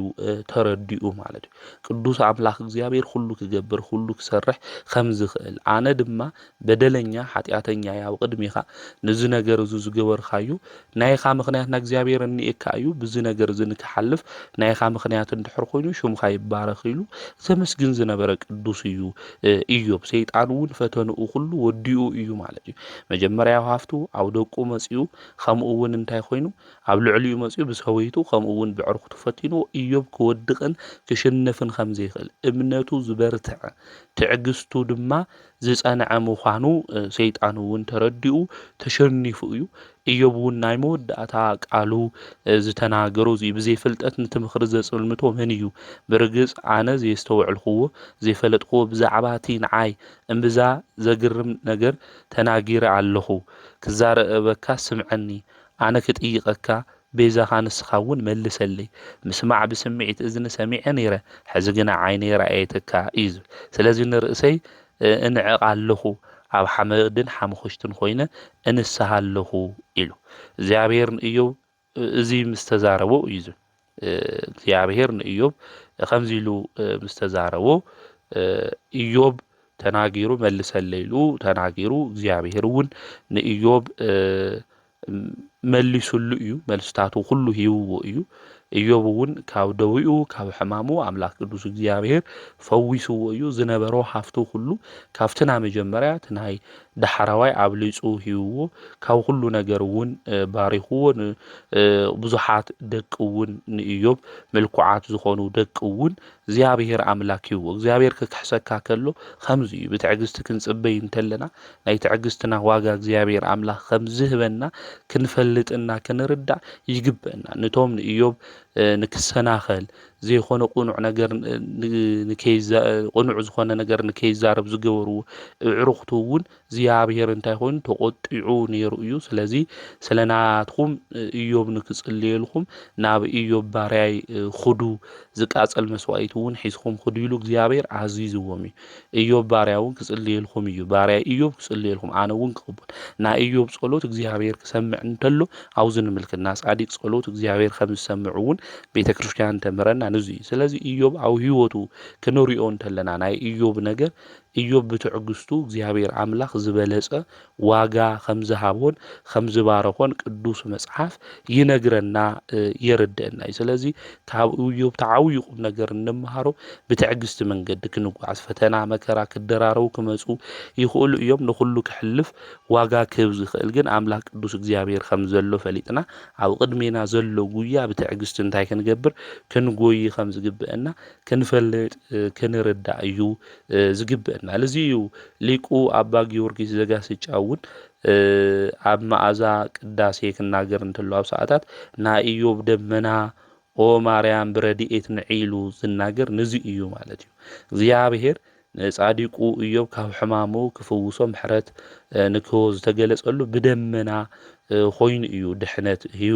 Speaker 1: ተረዲኡ ማለት ቅዱስ አምላኽ እግዚአብሔር ሁሉ ክገብር ሁሉ ክሰርሕ ከም ዝኽእል አነ ድማ በደለኛ ኃጢአተኛ ያው ቅድሚኻ ንዚ ነገር ዝገበርካዩ ናይኻ ምኽንያትና እግዚአብሔር እንይካ እዩ ብዚ ነገር ዝንክሐልፍ ናይኻ ምኽንያት እንድሕር ኮይኑ ሹምካ ይባረኽ ኢሉ ተመስግን ዝነበረ ቅዱስ እዩ ኢዮብ ሰይጣንውን ፈተንኡ ሁሉ ወዲኡ እዩ ማለት እዩ መጀመርያ ሃፍቱ ኣብ ደቁ መጽኡ ከምኡውን እንታይ ኮይኑ ኣብ ልዕሊኡ መጽኡ ብሰወይቱ ከምኡውን ብዕርክቱ ፈቲኑ ኢዮብ ክወድቕን ክሽነፍን ከም ዘይኽእል እምነቱ ዝበርትዕ ትዕግስቱ ድማ ዝጸንዐ ምዃኑ ሰይጣንውን ተረዲኡ ተሸኒፉ እዩ ኢዮብ እውን ናይ መወዳእታ ቃሉ ዝተናገሩ ብዘይ ፍልጠት ንትምኽሪ ዘጽልምቶ መን እዩ ብርግጽ ኣነ ዘስተውዕልኽዎ ዘይፈለጥኽዎ ብዛዕባቲ ንዓይ እምብዛ ዘግርም ነገር ተናጊረ ኣለኹ ክዛረበካ ስምዐኒ ኣነ ክጥይቐካ ቤዛኻ ንስኻውን መልሰለይ ምስማዕ ብስምዒት እዝኒ ሰሚዐ ነይረ ሕዚ ግና ዓይነይ ረኣየትካ እዩ ስለዚ ንርእሰይ እንዕቕ ኣለኹ ኣብ ሓመድን ሓመኹሽትን ኮይነ እንስሓ ኣለኹ ኢሉ እግዚአብሔር ንኢዮብ እዚ ምስ ተዛረቦ እዩ ዝብል እግዚአብሔር ንኢዮብ ከምዚ ኢሉ ምስ ተዛረቦ ኢዮብ ተናጊሩ መልሰለይሉ ተናጊሩ እግዚአብሔር እውን ንኢዮብ መሊሱሉ እዩ መልስታቱ ሁሉ ሂብዎ እዩ ኢዮብ እውን ካብ ደዊኡ ካብ ሕማሙ አምላክ ቅዱስ እግዚአብሔር ፈዊስዎ እዩ ዝነበሮ ሃፍቱ ሁሉ ካብትና መጀመሪያ ትናይ ዳሕራዋይ አብሊጹ ሂብዎ ካብ ሁሉ ነገር እውን ባሪኽዎ ብዙሓት ደቂ እውን ንኢዮብ መልኩዓት ዝኾኑ ደቂ እውን እግዚአብሔር አምላክ ሂብዎ እግዚአብሔር ክሕሰካ ከሎ ከምዚ እዩ ብትዕግስቲ ክንጽበይ እንተለና ናይ ትዕግስትና ዋጋ እግዚአብሔር አምላክ ከምዝህበና ክንፈልጥና ክንርዳእ ይግበአና ነቶም ንኢዮብ ንክሰናኸል ዘይኮነ ቁኑዕ ነገር ቁኑዕ ዝኾነ ነገር ንከይዛረብ ዝገበርዎ ዕሩኽቱ እውን እግዚአብሔር እንታይ ኮይኑ ተቆጢዑ ነይሩ እዩ ስለዚ ስለናትኩም ኢዮብ ንክጽልየልኩም ናብ ኢዮብ ባርያይ ኹዱ ዝቃጸል መስዋዕት እውን ሒዝኩም ኹዱ ኢሉ እግዚአብሔር አዚዝዎም እዩ ኢዮብ ባርያ እውን ክጽልየልኩም እዩ ባርያ ኢዮብ ክጽልየልኩም አነ እውን ክቅበል ና ኢዮብ ጸሎት እግዚአብሔር ክሰምዕ እንተሎ አውዝ ንምልክና ጻዲቅ ጸሎት እግዚአብሔር ከም ዝሰምዕ እውን ቤተክርስቲያን ተምረና ነዚ ስለዚ ኢዮብ አው ህይወቱ ክንሪኦ እንተለና ናይ ኢዮብ ነገር ኢዮብ ብትዕግስቱ እግዚአብሔር አምላክ ዝበለጸ ዋጋ ከምዝሃቦን ከምዝባረኾን ቅዱስ መጽሐፍ ይነግረና ይርደና ስለዚ ካብ ኢዮብ ተዓውዩ ቁም ነገር እንምሃሮ ብትዕግስቲ መንገድ ክንጓዝ ፈተና መከራ ክደራረው ክመጹ ይኽእሉ እዮም ንኹሉ ክሕልፍ ዋጋ ክህብ ዝኽእል ግን አምላክ ቅዱስ እግዚአብሔር ከም ዘሎ ፈሊጥና ኣብ ቅድሜና ዘሎ ጉያ ብትዕግስቲ እንታይ ክንገብር ክንጎይ ከም ዝግበአና ክንፈልጥ ክንርዳእ እዩ ዝግበአና ለዚ ሊቁ አባ ጊዮርጊስ ዘጋስጫውን ኣብ መዓዛ ቅዳሴ ክናገር እንተሎ ኣብ ሰዓታት ና ኢዮብ ደመና ኦ ማርያም ብረዲኤት ንዒሉ ዝናገር ነዚ እዩ ማለት እዩ እግዚአብሔር ጻዲቁ ኢዮብ ካብ ሕማሙ ክፍውሶ ምሕረት ንክህቦ ዝተገለጸሉ ብደመና ኮይኑ እዩ ድሕነት እዩ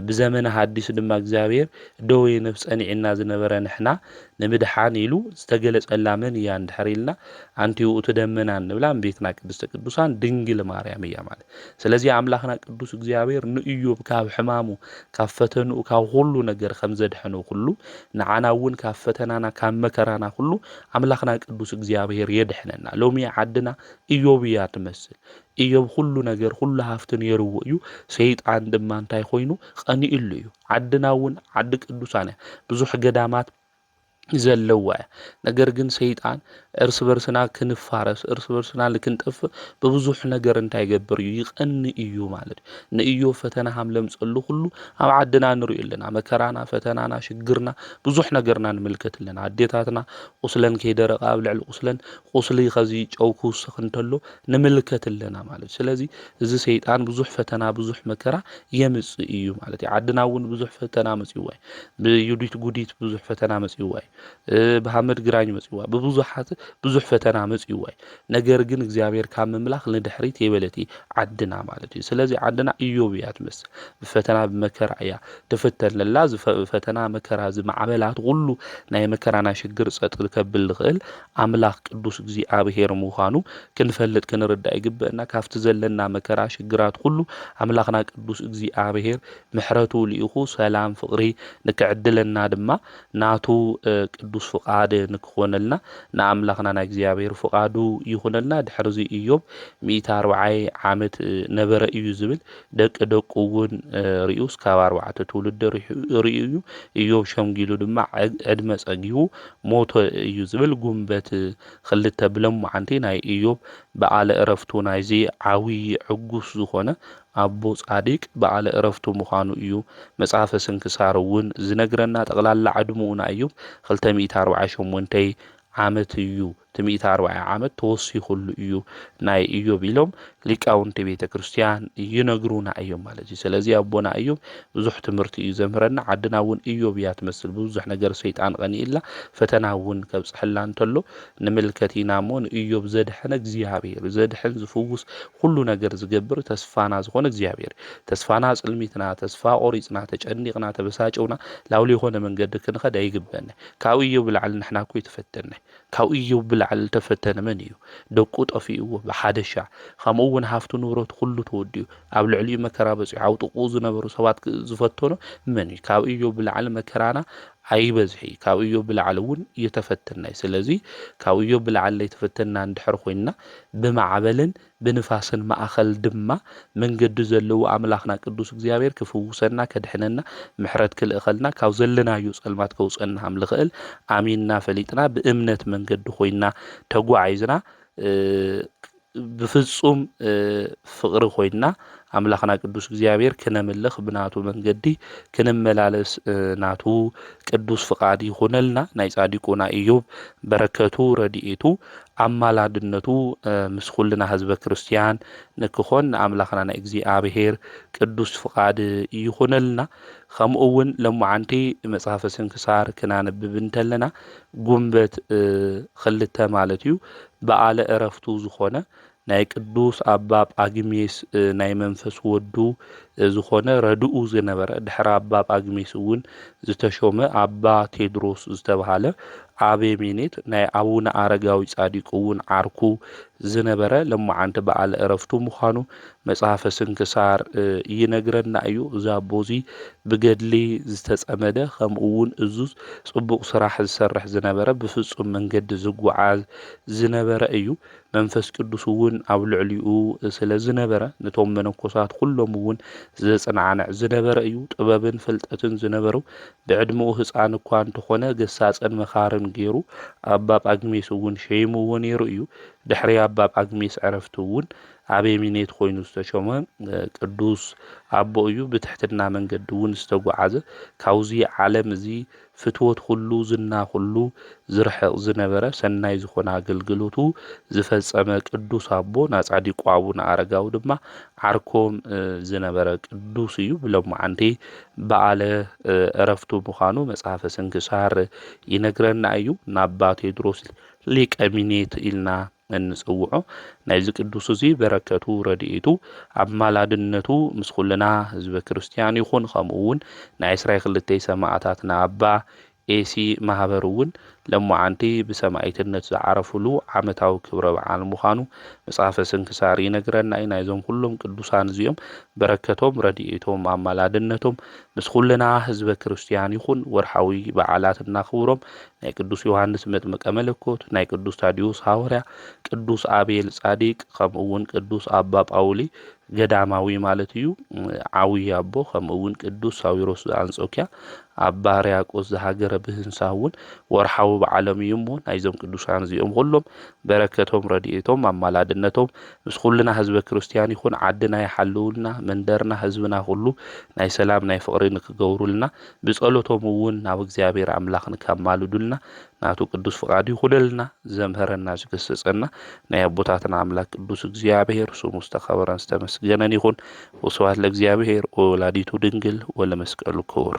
Speaker 1: بزمن حديث دم እግዚአብሔር دوي نفس أنعنا زنبرة نحنا نمدحان إلو استجلس اللامن يان دحريلنا أنتي وتدمنا نبلان بيتنا قدس قدوسان دنجل مريم يا مال سلازي أملاخنا قدوس እግዚአብሔር نيوب كاب حمامو كفتنو كهولو نجر خمسة دحنو كله نعناون كفتنانا كام مكرانا كله أملاخنا قدوس እግዚአብሔር يدحننا لومي عدنا إيوبيات مثل ኢዮብ ሁሉ ነገር ሁሉ ሀፍትን የርዎ እዩ ሰይጣን ድማ እንታይ ኮይኑ ቀኒኢሉ እዩ ዓድናውን ዓድ ቅዱሳን ብዙሕ ገዳማት ዘለዋ ነገር ግን ሰይጣን እርስ በርስና ክንፋረስ እርስ በርስና ልክንጥፍ በብዙሕ ነገር እንታይ ይገብር ይቀኒ እዩ ማለት ንኢዮብ ፈተና ሐምለም ጸሉ ሁሉ ኣብ ዓድና ንሪእልና መከራና ፈተናና ሽግርና ብዙሕ ነገርና ንምልከትልና አዴታትና ቁስለን ከይደረቃ ኣብ ልዕሊ ቁስሊ ኸዚ ጨውኩ ስኽንተሎ ንምልከትልና ማለት ስለዚ እዚ ሰይጣን ብዙሕ ፈተና ብዙሕ መከራ የምጽ እዩ ማለት ዓድናውን ብዙሕ ፈተና መጽይዋ ብዩዲት ጉዲት ብዙሕ ፈተና መጽይዋ በሐመድ ግራኝ መጽይዋ በብዙሓት ብዙሕ ፈተና መጽይዋ ነገር ግን እግዚአብሔር ካብ መምላኽ ለድሕሪት የበለቲ ዓድና ማለት እዩ ስለዚ ዓድና ኢዮብያት መስ ፈተና በመከራ ያ ተፈተለላ ፈተና መከራ ዝማዕበላት ሁሉ ናይ መከራና ሽግር ጸጥ ከብል ልኽእል አምላኽ ቅዱስ እግዚአብሔር ምዃኑ ክንፈልጥ ክንርዳእ ይግበአና ካፍቲ ዘለና መከራ ሽግራት ሁሉ አምላኽና ቅዱስ እግዚአብሔር ምሕረቱ ልኢኹ ሰላም ፍቅሪ ንክዕድለና ድማ ናቱ ቅዱስ ፍቃድ ንክኾነልና ንአምላኽና ናይ እግዚአብሔር ፍቃዱ ይኹነልና ድሕርዚ ኢዮብ 140 ዓመት ነበረ እዩ ዝብል ደቂ እውን ሪኡስ ካብ 4 ትውልድ ሪኡ ኢዮብ ሸምጊሉ ድማ ዕድመ ጸጊሁ ሞቶ እዩ ዝብል ጉንበት ክልተ ብለም ዓንቲ ናይ ኢዮብ በዓለ ዕረፍቱ ናይዚ ዓብይ ዕጉስ ዝኾነ አቦ ጻዲቅ በዓለ ዕረፍቱ ምዃኑ እዩ መጽሐፈ ስንክሳር እውን ዝነግረና ጠቅላላ ዕድሙና እዩ 248 ዓመት እዩ 140 ዓመት ተወሲኹሉ እዩ ናይ ኢዮብ ኢሎም ሊቃውንቲ ቤተ ክርስቲያን ይነግሩና እዮም ማለት እዩ። ስለዚ ኣቦና እዮም ብዙሕ ትምህርቲ እዩ ዘምህረና። ዓድና እውን ኢዮብ እያ ትመስል ብዙሕ ነገር ሰይጣን ቀኒኢላ ፈተና እውን ከብፅሐላ እንተሎ ንምልከት ኢና እሞ ንኢዮብ ዘድሐነ እግዚኣብሔር ዘድሕን ዝፍውስ ኩሉ ነገር ዝገብር ተስፋና ዝኾነ እግዚኣብሔር ተስፋና ጽልሚትና ተስፋ ቆሪጽና ተጨኒቕና ተበሳጨውና ላውሊ የሆነ መንገዲ ክንኸድ ኣይግበአና። ካብ ኢዮብ ብላዕሊ ንሕና እኮ ይተፈተነ ካብ ኢዮብ ብላዕሊ ተፈተነ መን እዩ? ደቁ ጠፊእዎ ብሓደ ሻዕ ከምኡ እውን ሃፍቱ ንብረቱ ኩሉ ተወዲኡ ኣብ ልዕሊኡ መከራ በፂሑ ኣብጥቁ ዝነበሩ ሰባት ዝፈተኖ መን እዩ? ካብ ኢዮብ ብላዕሊ መከራና ኣይበዝሒ ካብ ኢዮብ ብላዕሊ እውን እየተፈተና። ስለዚ ካብ ኢዮብ ብላዕሊ የተፈተና እንድሕር ኮይና ብማዕበልን ብንፋስን ማእኸል ድማ መንገዲ ዘለዎ ኣምላኽና ቅዱስ እግዚኣብሔር ክፍውሰና ከድሕነና ምሕረት ክልእኸልና ካብ ዘለናዩ ጸልማት ከውፀና ከም ዝኽእል ኣሚንና ፈሊጥና ብእምነት መንገዲ ኮይና ተጓዒዝና ብፍጹም ፍቅሪ ኮይና ኣምላኽና ቅዱስ እግዚኣብሔር ክነምልኽ ብናቱ መንገዲ ክንመላለስ ናቱ ቅዱስ ፍቃድ ይኹነልና። ናይ ጻዲቁና ኢዮብ በረከቱ ረድኤቱ ኣማላድነቱ ምስ ኩልና ህዝበ ክርስቲያን ንክኾን ኣምላኽና ናይ እግዚኣብሔር ቅዱስ ፍቃድ ይኹነልና። ከምኡ እውን ለማዓንቲ መጽሓፈ ስንክሳር ክናነብብ እንተለና ጉንበት 2 ማለት እዩ በዓለ ዕረፍቱ ዝኾነ ናይ ቅዱስ ኣባ ጳጉሜስ ናይ መንፈስ ወዱ ዝኾነ ረድኡ ዝነበረ ድሕሪ ኣባ ጳጉሜስ እውን ዝተሾመ ኣባ ቴድሮስ ዝተባሃለ ኣቤሜኔት ናይ ኣቡነ ኣረጋዊ ጻዲቅ እውን ዓርኩ ዝነበረ ለማዓንቲ በዓለ ዕረፍቱ ምዃኑ መጽሓፈ ስንክሳር ይነግረና እዩ። እዚ ኣቦዚ ብገድሊ ዝተጸመደ ከምኡ እውን እዙዝ ጽቡቕ ስራሕ ዝሰርሕ ዝነበረ ብፍጹም መንገዲ ዝጓዓዝ ዝነበረ እዩ። መንፈስ ቅዱስ እውን ኣብ ልዕሊኡ ስለ ዝነበረ ነቶም መነኮሳት ኩሎም እውን ዘጽናዕንዕ ዝነበረ እዩ። ጥበብን ፍልጠትን ዝነበሩ ብዕድሚኡ ህፃን እኳ እንተኾነ ገሳጸን መኻርን ገይሩ ኣባ ጳጉሜስ እውን ሸይምዎ ነይሩ እዩ። ድሕሪ ኣባ ጳጉሜስ ዕረፍቱ እውን ኣቤሜኔት ኮይኑ ዝተሾመ ቅዱስ ኣቦ እዩ። ብትሕትና መንገዲ እውን ዝተጓዓዘ ካብዚ ዓለም እዚ ፍትወት ሁሉ ዝና ሁሉ ዝርሕቕ ዝነበረ ሰናይ ዝኾነ ኣገልግሎቱ ዝፈጸመ ቅዱስ ኣቦ ናጻዲቁ ኣቡነ ኣረጋዊ ድማ ዓርኮም ዝነበረ ቅዱስ እዩ። ብሎማዓንቲ በዓለ ዕረፍቱ ምዃኑ መጽሓፈ ስንክሳር ይነግረና እዩ። ናባ ቴድሮስ ሊቀ ሚኔት ኢልና እንጽውዖ ናይዚ ቅዱስ እዚ በረከቱ ረድኤቱ ኣማላድነቱ ምስ ኩልና ህዝበ ክርስቲያን ይኹን። ከምኡ እውን ናይ 12 ሰማዕታትና ኣባ ኤሲ ማህበር እውን ለማዓንቲ ብሰማዕትነት ዝዓረፍሉ ዓመታዊ ክብረ በዓል ምዃኑ መጽሓፈ ስንክሳር ይነግረና እዩ። ናይዞም ኩሎም ቅዱሳን እዚኦም በረከቶም ረድኤቶም ኣማላድነቶም ምስ ኩልና ህዝበ ክርስቲያን ይኹን። ወርሓዊ በዓላት እናኽብሮም ናይ ቅዱስ ዮሐንስ መጥምቀ መለኮት፣ ናይ ቅዱስ ታዲዮስ ሐዋርያ፣ ቅዱስ አቤል ጻዲቅ ከምኡ እውን ቅዱስ ኣባ ጳውሊ ገዳማዊ ማለት እዩ ዓብይ ኣቦ ከምኡ እውን ቅዱስ ሳዊሮስ ዘአንጾኪያ ኣባ ሕርያቆስ ዝሃገረ ብህንሳ እውን ወርሓዊ በዓሎም እዩ እሞ ናይዞም ቅዱሳን እዚኦም ኩሎም በረከቶም ረድኤቶም ኣማላድነቶም ምስ ኩልና ህዝበ ክርስቲያን ይኹን። ዓድና ይሓልውልና መንደርና ህዝብና ሁሉ ናይ ሰላም ናይ ፍቅሪ ንክገብሩልና ብጸሎቶም እውን ናብ እግዚአብሔር ኣምላኽ ንከማልዱልና ናቱ ቅዱስ ፍቃዱ ይኹነልና። ዘምሃረና ዝገሰጸና ናይ አቦታትና ኣምላክ ቅዱስ እግዚአብሔር ስሙ ዝተኸበረን ዝተመስገነን ይኹን። ወስብሐት ለእግዚአብሔር ወወላዲቱ ድንግል ወለመስቀሉ ክቡር።